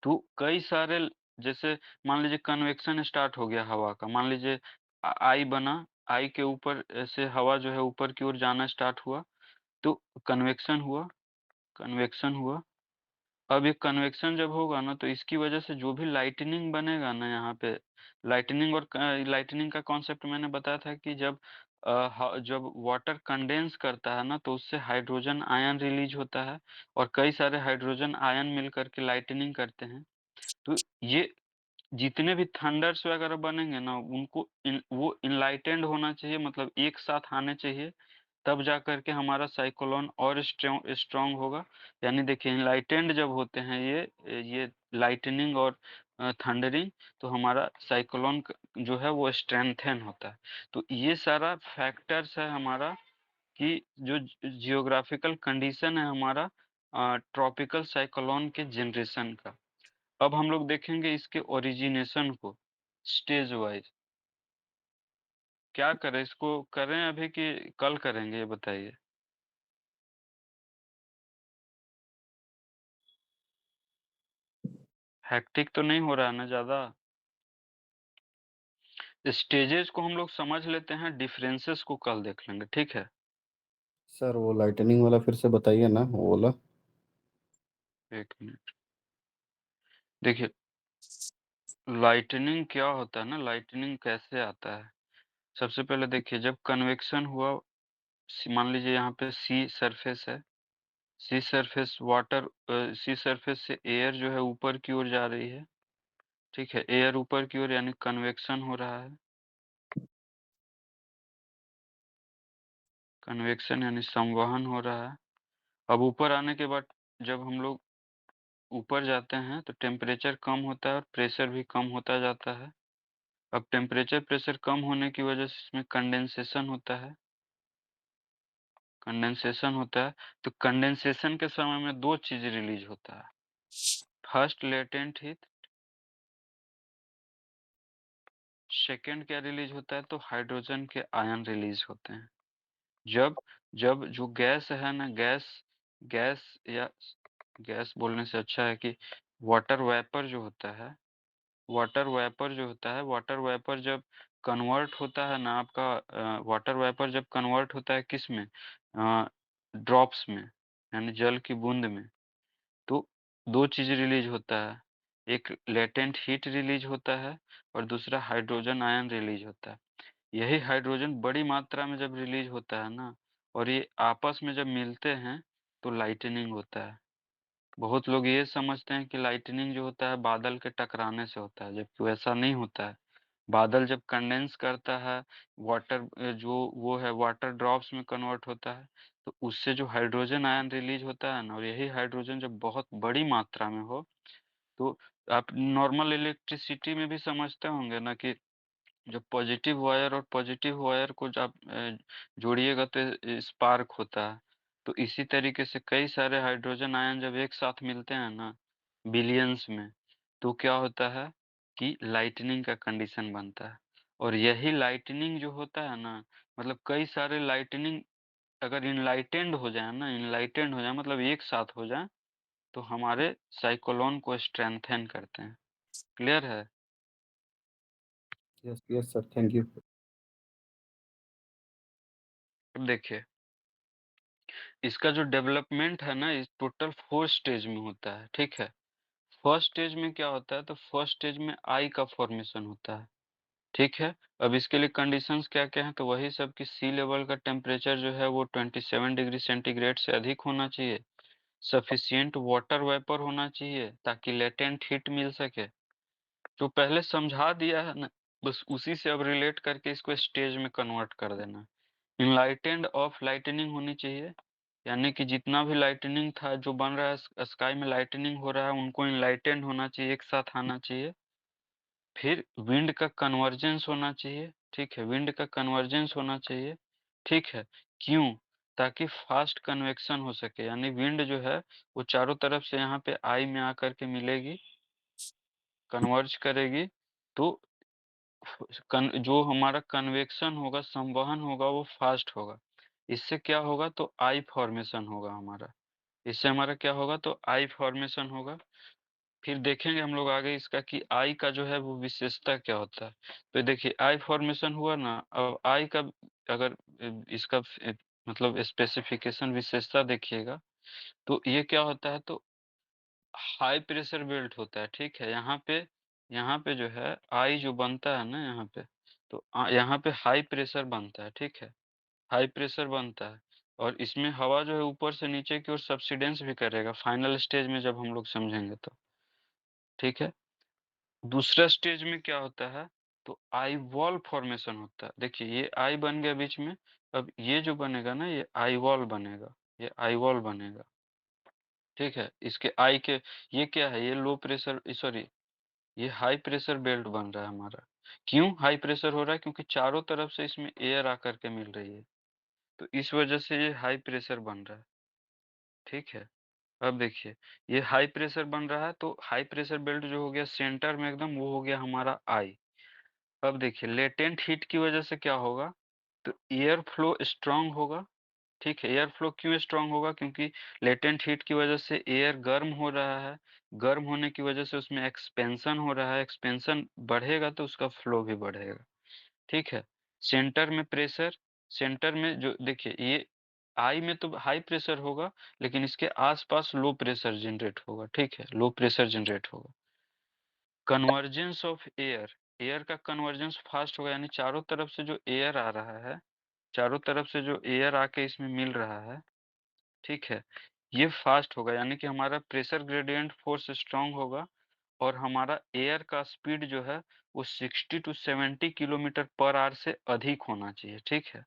[SPEAKER 1] तो कई सारे जैसे मान लीजिए कन्वेक्शन स्टार्ट हो गया हवा का, मान लीजिए आई बना, आई के ऊपर से हवा जो है ऊपर की ओर जाना स्टार्ट हुआ, तो कन्वेक्शन हुआ, कन्वेक्शन हुआ। अब ये कन्वेक्शन जब होगा ना तो इसकी वजह से जो भी लाइटनिंग बनेगा ना यहाँ पे, लाइटनिंग का कॉन्सेप्ट मैंने बताया था कि जब वाटर कंडेंस करता है ना तो उससे हाइड्रोजन आयन रिलीज होता है, और कई सारे हाइड्रोजन आयन मिल करके लाइटनिंग करते हैं। तो ये जितने भी थंडर्स वगैरह बनेंगे ना वो इनलाइटेंड होना चाहिए, मतलब एक साथ आने चाहिए, तब जा कर के हमारा साइक्लोन और स्ट्रॉन्ग होगा। यानी देखिए इनलाइटेंड जब होते हैं ये लाइटनिंग और थंडरिंग, तो हमारा साइक्लोन जो है वो स्ट्रेंथन होता है। तो ये सारा फैक्टर्स है हमारा कि जो जियोग्राफिकल कंडीशन है हमारा ट्रॉपिकल साइक्लोन के जनरेशन का। अब हम लोग देखेंगे इसके ओरिजिनेशन को स्टेज वाइज। क्या करें, इसको करें अभी कि कल करेंगे, ये बताइए? हेक्टिक तो नहीं हो रहा है ना ज़्यादा? स्टेजेस को हम लोग समझ लेते हैं, डिफरेंसेस को कल देख लेंगे, ठीक है?
[SPEAKER 3] सर वो लाइटनिंग वाला फिर से बताइए ना वो वाला।
[SPEAKER 1] एक मिनट। देखिए, लाइटनिंग क्या होता है ना, लाइटनिंग कैसे आता है? सबसे पहले देखिए, जब कन्वेक्शन हुआ, मान लीजिए यहाँ पे सी सरफेस है, सी सरफेस से एयर जो है ऊपर की ओर जा रही है, ठीक है? एयर ऊपर की ओर यानी कन्वेक्शन हो रहा है। कन्वेक्शन यानी संवहन हो रहा है। अब ऊपर आने के बाद जब हम लोग ऊपर जाते हैं तो टेम्परेचर कम होता है और प्रेशर भी कम होता जाता है। अब टेम्परेचर प्रेशर कम होने की वजह से इसमें कंडेंसेशन होता है। तो कंडेंसेशन के समय में 2 चीज़ रिलीज़ होता है। फर्स्ट लेटेंट हीट, सेकंड क्या रिलीज़ होता है, तो हाइड्रोजन के आयन रिलीज़ होते हैं। जब जब जो गैस है ना, गैस गैस या गैस बोलने से अच्छा है कि वाटर वेपर जो होता है, वाटर वेपर जो होता है, वाटर वेपर जब कन्वर्ट होता है ना आपका, वाटर वेपर जब कन्वर्ट होता है किस में, ड्रॉप्स में, यानी जल की बूंद में, तो 2 चीज़ रिलीज़ होता है। एक लेटेंट हीट रिलीज़ होता है और दूसरा हाइड्रोजन आयन रिलीज़ होता है। यही हाइड्रोजन बड़ी मात्रा में जब रिलीज़ होता है ना, और ये आपस में जब मिलते हैं, तो लाइटनिंग होता है। बहुत लोग ये समझते हैं कि लाइटनिंग जो होता है बादल के टकराने से होता है, जबकि वैसा नहीं होता है। बादल जब कंडेंस करता है, जो वो है वाटर ड्रॉप्स में कन्वर्ट होता है, तो उससे जो हाइड्रोजन आयन रिलीज़ होता है ना, और यही हाइड्रोजन जब बहुत बड़ी मात्रा में हो, तो आप नॉर्मल इलेक्ट्रिसिटी में भी समझते होंगे ना कि जो पॉजिटिव वायर और पॉजिटिव वायर को जब जोड़िएगा तो स्पार्क होता है। तो इसी तरीके से कई सारे हाइड्रोजन आयन जब एक साथ मिलते हैं ना, बिलियंस में, तो क्या होता है कि लाइटनिंग का कंडीशन बनता है। और यही लाइटनिंग जो होता है ना, मतलब कई सारे लाइटनिंग अगर इनलाइटेंड हो जाए ना, इनलाइटेंड हो जाए मतलब एक साथ हो जाए, तो हमारे साइक्लोन को स्ट्रेंथन करते हैं। क्लियर है?
[SPEAKER 3] Yes yes sir, thank you.
[SPEAKER 1] अब देखिए, इसका जो डेवलपमेंट है ना, इस टोटल 4 स्टेज में होता है, ठीक है? फर्स्ट स्टेज में क्या होता है, तो फर्स्ट स्टेज में आई का फॉर्मेशन होता है, ठीक है? अब इसके लिए कंडीशंस क्या-क्या हैं, तो वही सब कि सी लेवल का टेम्परेचर जो है वो 27 डिग्री सेंटीग्रेड से अधिक होना चाहिए, सफिशिएंट वाटर वेपर होना चाहिए ताकि लेटेंट हीट मिल सके। जो पहले समझा दिया है ना, बस उसी से अब रिलेट करके इसको स्टेज में कन्वर्ट कर देना है। इनलाइटेंड ऑफ लाइटनिंग होनी चाहिए, यानी कि जितना भी लाइटनिंग था जो बन रहा है स्काई में लाइटनिंग हो रहा है उनको इनलाइटेंड होना चाहिए, एक साथ आना चाहिए। फिर विंड का कन्वर्जेंस होना चाहिए, ठीक है? विंड का कन्वर्जेंस होना चाहिए, ठीक है? क्यों? ताकि फास्ट कन्वेक्शन हो सके, यानी विंड जो है वो चारों तरफ से यहाँ पे आई में आकर के मिलेगी, कन्वर्ज करेगी, तो जो हमारा कन्वेक्शन होगा, संवहन होगा, वो फास्ट होगा। इससे क्या होगा, तो आई फॉर्मेशन होगा हमारा। इससे हमारा क्या होगा, तो आई फॉर्मेशन होगा। फिर देखेंगे हम लोग आगे इसका कि आई का जो है वो विशेषता क्या होता है। तो देखिए आई फॉर्मेशन हुआ ना, अब आई का अगर इसका मतलब स्पेसिफिकेशन विशेषता देखिएगा, तो ये क्या होता है, तो हाई प्रेशर बेल्ट होता है, ठीक है? यहाँ पे जो है आई जो बनता है ना यहाँ पे, तो यहाँ पे हाई प्रेशर बनता है, ठीक है? हाई प्रेशर बनता है और इसमें हवा जो है ऊपर से नीचे की ओर सब्सिडेंस भी करेगा फाइनल स्टेज में जब हम लोग समझेंगे तो, ठीक है? दूसरा स्टेज में क्या होता है, तो आई वॉल फॉर्मेशन होता है। देखिए ये आई बन गया बीच में, अब ये जो बनेगा ना ये आई वॉल बनेगा, ये आई वॉल बनेगा, ठीक है? इसके आई के ये क्या है, ये लो प्रेशर सॉरी ये हाई प्रेशर बेल्ट बन रहा है हमारा। क्यों हाई प्रेशर हो रहा है, क्योंकि चारों तरफ से इसमें एयर आकर के मिल रही है, तो इस वजह से ये हाई प्रेशर बन रहा है, ठीक है? अब देखिए ये हाई प्रेशर बन रहा है, तो हाई प्रेशर बेल्ट जो हो गया सेंटर में एकदम, वो हो गया हमारा आई। अब देखिए लेटेंट हीट की वजह से क्या होगा, तो एयर फ्लो स्ट्रांग होगा, ठीक है? एयर फ्लो क्यों स्ट्रांग होगा, क्योंकि लेटेंट हीट की वजह से एयर गर्म हो रहा है, गर्म होने की वजह से उसमें एक्सपेंशन हो रहा है, एक्सपेंशन बढ़ेगा तो उसका फ्लो भी बढ़ेगा, ठीक है? सेंटर में प्रेशर, सेंटर में जो देखिए ये आई में तो हाई प्रेशर होगा, लेकिन इसके आसपास लो प्रेशर जनरेट होगा, ठीक है? लो प्रेशर जनरेट होगा। कन्वर्जेंस ऑफ एयर, एयर का कन्वर्जेंस फास्ट होगा, यानी चारों तरफ से जो एयर आ रहा है, चारों तरफ से जो एयर आके इसमें मिल रहा है, ठीक है? ये फास्ट होगा, यानी कि हमारा प्रेशर ग्रेडिएंट फोर्स स्ट्रांग होगा और हमारा एयर का स्पीड जो है वो 60 टू 70 किलोमीटर पर आवर से अधिक होना चाहिए, ठीक है?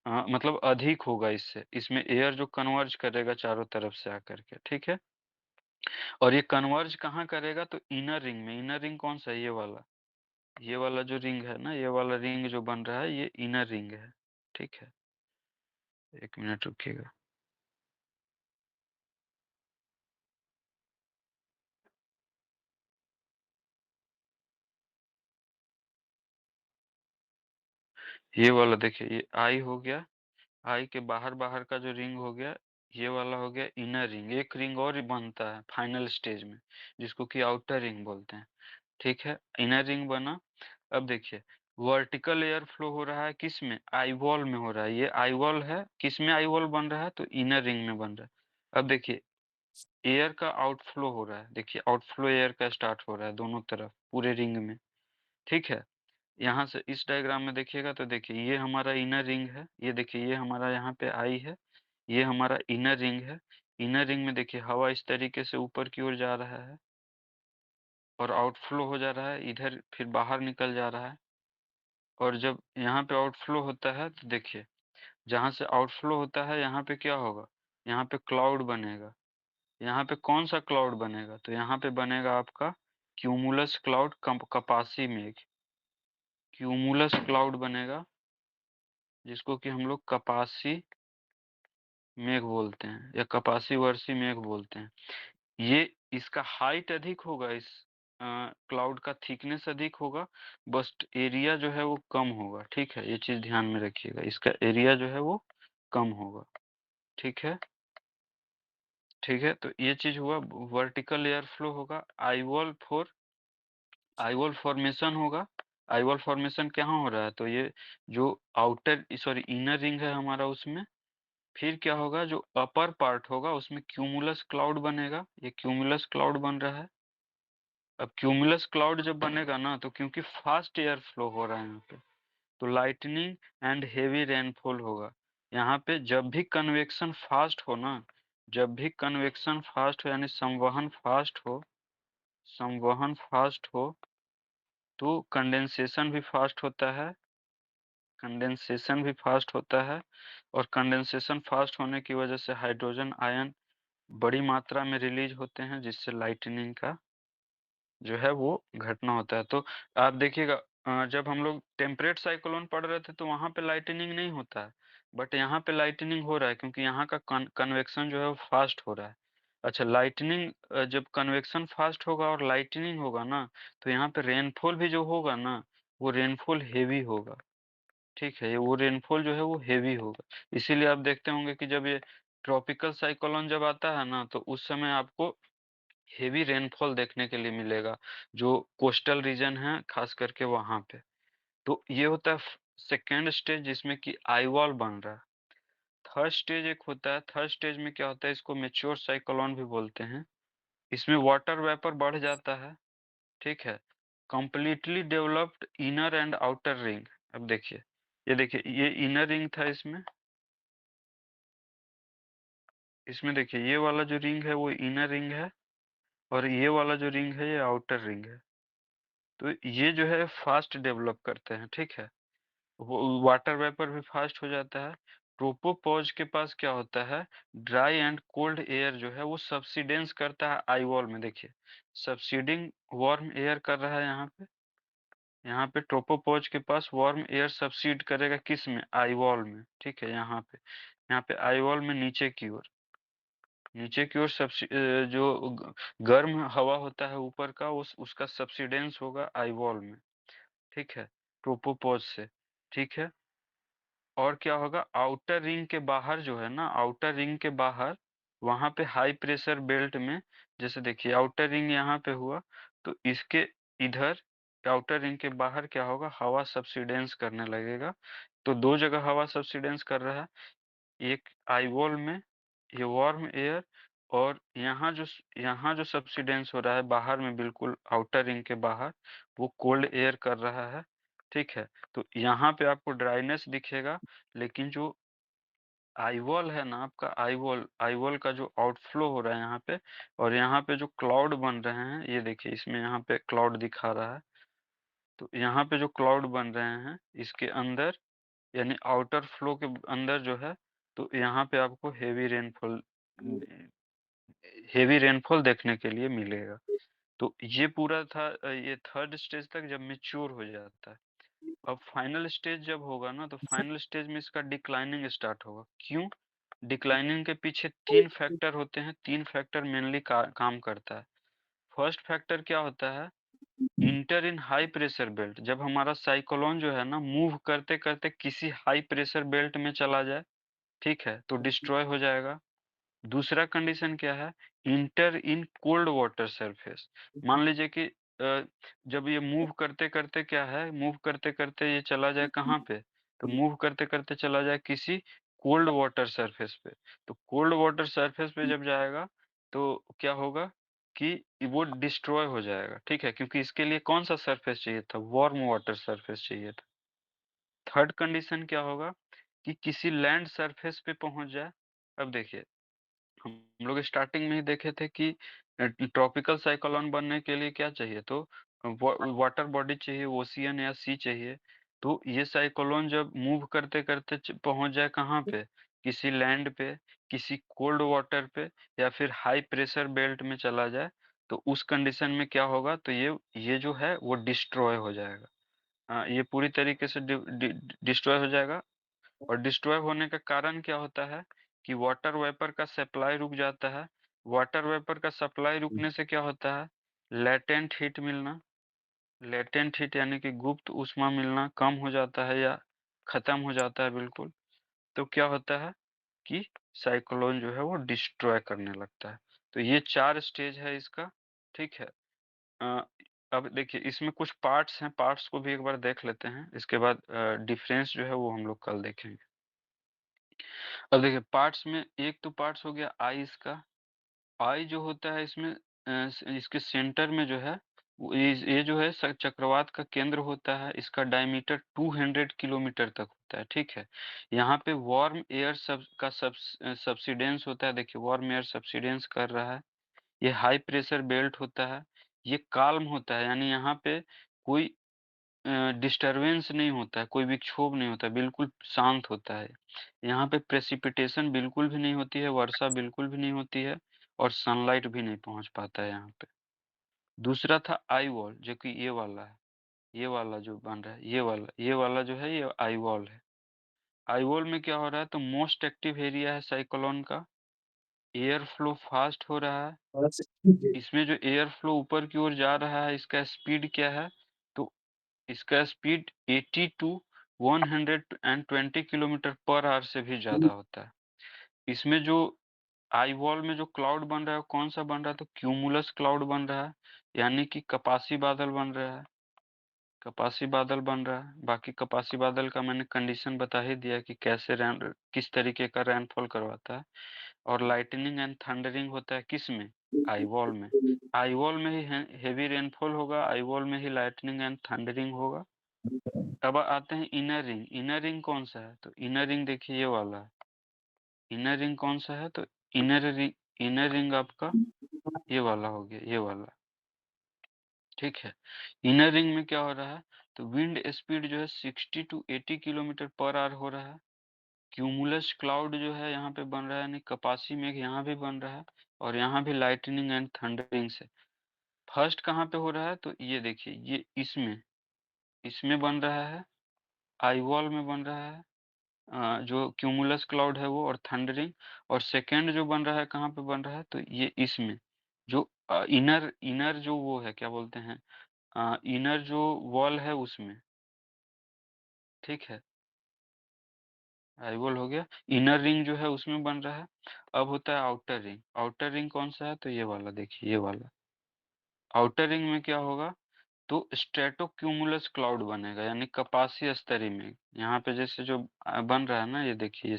[SPEAKER 1] मतलब अधिक होगा इससे, इसमें एयर जो कन्वर्ज करेगा चारों तरफ से आकर के, ठीक है? और ये कन्वर्ज कहाँ करेगा, तो इनर रिंग में। इनर रिंग कौन सा है, ये वाला जो रिंग है ना, ये वाला रिंग जो बन रहा है ये इनर रिंग है, ठीक है? 1 मिनट रुकिएगा। ये वाला देखिए, ये आई हो गया, आई के बाहर का जो रिंग हो गया, ये वाला हो गया इनर रिंग। एक रिंग और ही बनता है फाइनल स्टेज में, जिसको कि आउटर रिंग बोलते हैं। ठीक है, इनर रिंग बना। अब देखिए, वर्टिकल एयर फ्लो हो रहा है किस में? आई वॉल में हो रहा है। ये आई वॉल है, किस में आई वॉल बन रहा है? तो इनर रिंग में बन रहा है। अब देखिए, एयर का आउटफ्लो हो रहा है। देखिए, आउटफ्लो एयर का स्टार्ट हो रहा है दोनों तरफ पूरे रिंग में। ठीक है, यहाँ से इस डायग्राम में देखिएगा तो देखिए, ये हमारा इनर रिंग है। ये देखिए, ये हमारा यहाँ पे आई है, ये हमारा इनर रिंग है। इनर रिंग में देखिए, हवा इस तरीके से ऊपर की ओर जा रहा है और आउटफ्लो हो जा रहा है, इधर फिर बाहर निकल जा रहा है। और जब यहाँ पे आउटफ्लो होता है तो देखिए, जहाँ से आउटफ्लो होता है यहाँ पे क्या होगा? यहाँ पे क्लाउड बनेगा। यहाँ पे कौन सा क्लाउड बनेगा? तो यहाँ पे बनेगा आपका क्यूमुलस क्लाउड, कपासी मेघ। क्यूमुलस क्लाउड बनेगा, जिसको कि हम लोग कपासी मेघ बोलते हैं या कपासी वर्षी मेघ बोलते हैं। ये इसका हाइट अधिक होगा, इस क्लाउड का थिकनेस अधिक होगा, बस एरिया जो है वो कम होगा। ठीक है, ये चीज ध्यान में रखिएगा, इसका एरिया जो है वो कम होगा। ठीक है, ठीक है, तो ये चीज हुआ। वर्टिकल एयर फ्लो होगा, आई वॉल फॉर्मेशन होगा। आई वॉल फॉर्मेशन कहाँ हो रहा है? तो ये जो आउटर सॉरी इनर रिंग है हमारा, उसमें फिर क्या होगा? जो अपर पार्ट होगा उसमें क्यूमुलस क्लाउड बनेगा। ये क्यूमुलस क्लाउड बन रहा है। अब क्यूमुलस क्लाउड जब बनेगा ना, तो क्योंकि फास्ट एयर फ्लो हो रहा है यहाँ पे, तो लाइटनिंग एंड हेवी रेनफॉल होगा। यहाँ पे जब भी कन्वेक्शन फास्ट हो ना, जब भी कन्वेक्शन फास्ट हो यानी संवहन फास्ट हो, तो कंडेंसेशन भी फास्ट होता है। और कंडेंसेशन फास्ट होने की वजह से हाइड्रोजन आयन बड़ी मात्रा में रिलीज होते हैं, जिससे लाइटनिंग का जो है वो घटना होता है। तो आप देखिएगा, जब हम लोग टेम्परेट साइक्लोन पढ़ रहे थे तो वहाँ पे लाइटनिंग नहीं होता है, बट यहाँ पे लाइटनिंग हो रहा है, क्योंकि यहाँ का कन्वेक्शन जो है वो फास्ट हो रहा है। अच्छा, लाइटनिंग जब कन्वेक्शन फास्ट होगा और लाइटनिंग होगा ना, तो यहाँ पे रेनफॉल भी जो होगा ना, वो रेनफॉल हेवी होगा। ठीक है, वो रेनफॉल जो है वो हेवी होगा। इसीलिए आप देखते होंगे कि जब ये ट्रॉपिकल साइक्लोन जब आता है ना, तो उस समय आपको हेवी रेनफॉल देखने के लिए मिलेगा, जो कोस्टल रीजन है खास करके वहां पे। तो ये होता है सेकेंड स्टेज, जिसमें कि आई वॉल बन रहा है। थर्ड स्टेज एक होता है, थर्ड स्टेज में क्या होता है? इसको मेच्योर साइक्लोन भी बोलते हैं। इसमें वाटर वेपर बढ़ जाता है। ठीक है, completely developed inner and outer ring. अब देखिए, ये देखिए, ये इनर रिंग था। इसमें इसमें देखिए, ये वाला जो रिंग है वो इनर रिंग है, और ये वाला जो रिंग है ये आउटर रिंग है। तो ये जो है फास्ट डेवलप करते हैं। ठीक है, वो वाटर वेपर भी फास्ट हो जाता है। ट्रोपोपॉज के पास क्या होता है? ड्राई एंड कोल्ड एयर जो है वो सब्सिडेंस करता है आई वॉल में। देखिए, सब्सिडिंग वार्म एयर कर रहा है यहाँ पे। यहाँ पे ट्रोपोपॉज के पास वार्म एयर सब्सिड करेगा किस में? आई वॉल में। ठीक है, यहाँ पे आई वॉल में नीचे की ओर जो गर्म हवा होता है ऊपर का, उसका सब्सिडेंस होगा आई वॉल में। ठीक है, ट्रोपोपॉज से। ठीक है, और क्या होगा? आउटर रिंग के बाहर जो है ना, आउटर रिंग के बाहर वहां पे हाई प्रेशर बेल्ट में, जैसे देखिए आउटर रिंग यहाँ पे हुआ, तो इसके इधर आउटर रिंग के बाहर क्या होगा? हवा सब्सिडेंस करने लगेगा। तो दो जगह हवा सब्सिडेंस कर रहा है, एक आई वॉल में ये वार्म एयर, और यहाँ जो सब्सिडेंस हो रहा है बाहर में, बिल्कुल आउटर रिंग के बाहर, वो कोल्ड एयर कर रहा है। ठीक है, तो यहाँ पे आपको ड्राइनेस दिखेगा, लेकिन जो आई वॉल है ना आपका, आई वॉल का जो आउटफ्लो हो रहा है यहाँ पे, और यहाँ पे जो क्लाउड बन रहे हैं, ये देखिए इसमें यहाँ पे क्लाउड दिखा रहा है। तो यहाँ पे जो क्लाउड बन रहे हैं इसके अंदर, यानी आउटर फ्लो के अंदर जो है, तो यहाँ पे आपको हेवी रेनफॉल देखने के लिए मिलेगा। तो ये पूरा था, ये थर्ड स्टेज तक जब मैच्योर हो जाता है। अब फाइनल स्टेज जब होगा ना, तो फाइनल स्टेज में इसका डिक्लाइनिंग स्टार्ट होगा। क्यों? डिक्लाइनिंग के पीछे तीन फैक्टर होते हैं, तीन फैक्टर मेनली काम करता है। फर्स्ट फैक्टर क्या होता है? इंटर इन हाई प्रेशर बेल्ट। जब हमारा साइक्लोन जो है ना मूव करते करते किसी हाई प्रेशर बेल्ट में चला जाए, ठीक है? तो डिस्ट्रॉय हो जाएगा। दूसरा कंडीशन क्या है? Inter in cold water surface. मान लीजिए कि जब ये मूव करते-करते क्या है, मूव करते-करते ये चला जाए कहाँ पे? तो मूव करते-करते चला जाए किसी कोल्ड वाटर सरफेस पे। तो कोल्ड वाटर सरफेस पे जब जाएगा, तो क्या होगा कि वो डिस्ट्रॉय हो जाएगा, ठीक है? क्योंकि इसके लिए कौन-सा सरफेस चाहिए था? वार्म वाटर सरफेस चाहिए था। थर्ड कंडीशन क्या होगा कि किसी लैंड सरफेस पे पहुँच जाए। अब देखिए, हम लोग स्टार्टिंग में ही देखे थे कि ट्रॉपिकल साइक्लोन बनने के लिए क्या चाहिए, तो वाटर बॉडी चाहिए, ओशियन या सी चाहिए। तो ये साइक्लोन जब मूव करते करते पहुंच जाए कहाँ पे, किसी लैंड पे, किसी कोल्ड वाटर पे, या फिर हाई प्रेशर बेल्ट में चला जाए, तो उस कंडीशन में क्या होगा, तो ये जो है वो डिस्ट्रॉय हो जाएगा। ये पूरी तरीके से डिस्ट्रॉय हो जाएगा। और डिस्ट्रॉय होने का कारण क्या होता है कि वाटर वेपर का सप्लाई रुक जाता है। वाटर वेपर का सप्लाई रुकने से क्या होता है? लेटेंट हीट मिलना। लेटेंट हीट यानी कि गुप्त ऊष्मा मिलना कम हो जाता है या खत्म हो जाता है बिल्कुल। तो क्या होता है कि साइक्लोन जो है वो डिस्ट्रॉय करने लगता है। तो ये 4 स्टेज है इसका, ठीक है? अ, अब देखिए इसमें कुछ पार्ट्स हैं, पार्ट्स को भी एक बार देख लेते हैं। इसके बाद डिफरेंस जो है वो हम लोग कल देखेंगे। अब देखिए पार्ट्स में एक तो पार्ट्स हो गया आइस का। आई जो होता है इसमें इसके सेंटर में जो है ये जो है चक्रवात का केंद्र होता है। इसका डायमीटर 200 किलोमीटर तक होता है, ठीक है? यहाँ पे वार्म एयर सब्सिडेंस होता है। देखिए वार्म एयर सब्सिडेंस कर रहा है। ये हाई प्रेशर बेल्ट होता है। ये काल्म होता है, यानी यहाँ पे कोई डिस्टरबेंस नहीं होता है, कोई विक्षोभ नहीं होता है, बिल्कुल शांत होता है। यहाँ पे प्रेसिपिटेशन बिल्कुल भी नहीं होती है, वर्षा बिल्कुल भी नहीं होती है, और सनलाइट भी नहीं पहुँच पाता है यहाँ पे। दूसरा था आई वॉल, जो कि ये वाला है, ये वाला जो बन रहा है, ये वाला जो है ये आई वॉल है। आई वॉल में क्या हो रहा है, तो मोस्ट एक्टिव एरिया है साइक्लोन का। एयर फ्लो फास्ट हो रहा है। इसमें जो एयर फ्लो ऊपर की ओर जा रहा है, इसका स्पीड क्या है, तो इसका speed 80 to 120 kilometre per hour से भी ज़्यादा होता है। इसमें जो आई वॉल में जो क्लाउड बन रहा है, वो कौन सा बन रहा है, तो क्यूमुलस क्लाउड बन रहा है, यानी कि कपासी बादल बन रहा है। कपासी बादल बन रहा है। बाकी कपासी बादल का मैंने कंडीशन बता ही दिया कि कैसे किस तरीके का रेनफॉल करवाता है। और लाइटनिंग एंड थंडरिंग होता है किस में? आई वॉल में। आई वॉल में ही हेवी रेनफॉल होगा, आई वॉल में ही लाइटनिंग एंड थंडरिंग होगा। अब आते हैं इनर रिंग। इनर रिंग कौन सा है, तो इनर रिंग देखिए ये वाला है। इनर रिंग कौन सा है, तो इनर रिंग आपका ये वाला हो गया, ये वाला, ठीक है? इनर रिंग में क्या हो रहा है, तो विंड स्पीड जो है 60 टू 80 किलोमीटर पर आवर हो रहा है। क्यूमुलस क्लाउड जो है यहाँ पे बन रहा है, यानी कपासी मेघ यहाँ भी बन रहा है, और यहाँ भी लाइटनिंग एंड थंडरिंग से। फर्स्ट कहाँ पे हो रहा है, तो ये देखिए ये इसमें इसमें बन रहा है, आई वॉल में बन रहा है। जो क्यूमुलस क्लाउड है वो, और थंडरिंग। और सेकंड जो बन रहा है कहाँ पे बन रहा है, तो ये इसमें जो इनर इनर जो वो है क्या बोलते हैं, इनर जो वॉल है उसमें, ठीक है? आई वॉल हो गया। इनर रिंग जो है उसमें बन रहा है। अब होता है आउटर रिंग। आउटर रिंग कौन सा है, तो ये वाला देखिए, ये वाला। आउटर रिंग में क्या होगा, तो स्ट्रेटोक्यूमुलस क्लाउड बनेगा, यानी कपासी स्तरी में। यहाँ पे जैसे जो बन रहा है ना, ये देखिए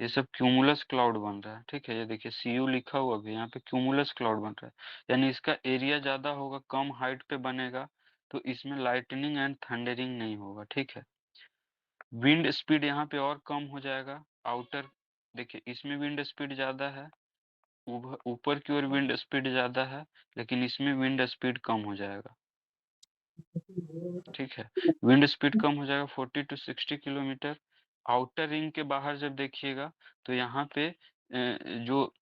[SPEAKER 1] ये सब क्यूमुलस क्लाउड बन रहा है, ठीक है? ये देखिए सीयू लिखा हुआ भी यहाँ पे, क्यूमुलस क्लाउड बन रहा है, यानी इसका एरिया ज्यादा होगा, कम हाइट पे बनेगा, तो इसमें लाइटनिंग एंड थंडरिंग नहीं होगा, ठीक है? विंड स्पीड यहाँ पे और कम हो जाएगा। आउटर देखिए इसमें विंड स्पीड ज्यादा है, ऊपर की ओर विंड स्पीड ज्यादा है, लेकिन इसमें विंड स्पीड कम हो जाएगा, ठीक है? विंड स्पीड कम हो जाएगा 40 टू 60 किलोमीटर। आउटर रिंग के बाहर जब देखिएगा, तो यहाँ पे जो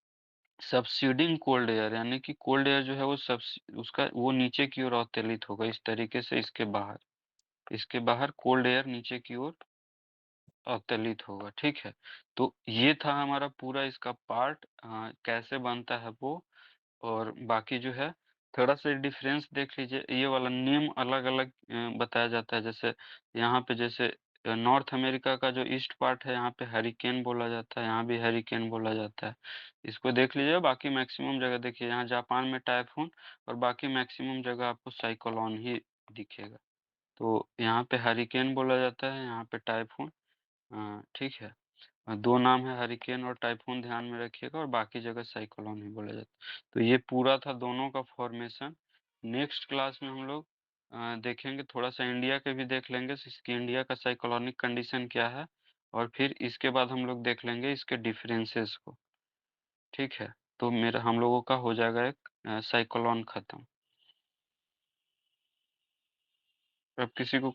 [SPEAKER 1] सब्सिडिंग कोल्ड एयर, यानी कि कोल्ड एयर जो है वो सब उसका वो नीचे की ओर अवतलित होगा, इस तरीके से इसके बाहर कोल्ड एयर नीचे की ओर अवतलित होगा, ठीक है? तो ये था हमारा पूरा इसका पार्ट, कैसे बनता है वो। और बाकी जो है थोड़ा सा डिफरेंस देख लीजिए, ये वाला नेम अलग अलग बताया जाता है। जैसे यहाँ पे जैसे नॉर्थ अमेरिका का जो ईस्ट पार्ट है यहाँ पे हरिकेन बोला जाता है, यहाँ भी हरिकेन बोला जाता है। इसको देख लीजिए, बाकी मैक्सिमम जगह देखिए, यहाँ जापान में टाइफून और बाकी मैक्सिमम जगह आपको साइक्लोन ही दिखेगा। तो यहाँ पे हरिकेन बोला जाता है, यहाँ पे टाइफून। ठीक है। 2 नाम है हरिकेन और टाइफून, ध्यान में रखिएगा, और बाकी जगह साइक्लोन ही बोला जाता है। तो ये पूरा था दोनों का फॉर्मेशन। नेक्स्ट क्लास में हम लोग देखेंगे, थोड़ा-सा इंडिया के भी देख लेंगे कि इंडिया का साइक्लोनिक कंडीशन क्या है, और फिर इसके बाद हम लोग देख लेंगे इसके डिफरेंसेस को। ठीक है? तो मेरा हम लोगों का हो जाएगा एक साइक्लोन खत्म। अब किसी को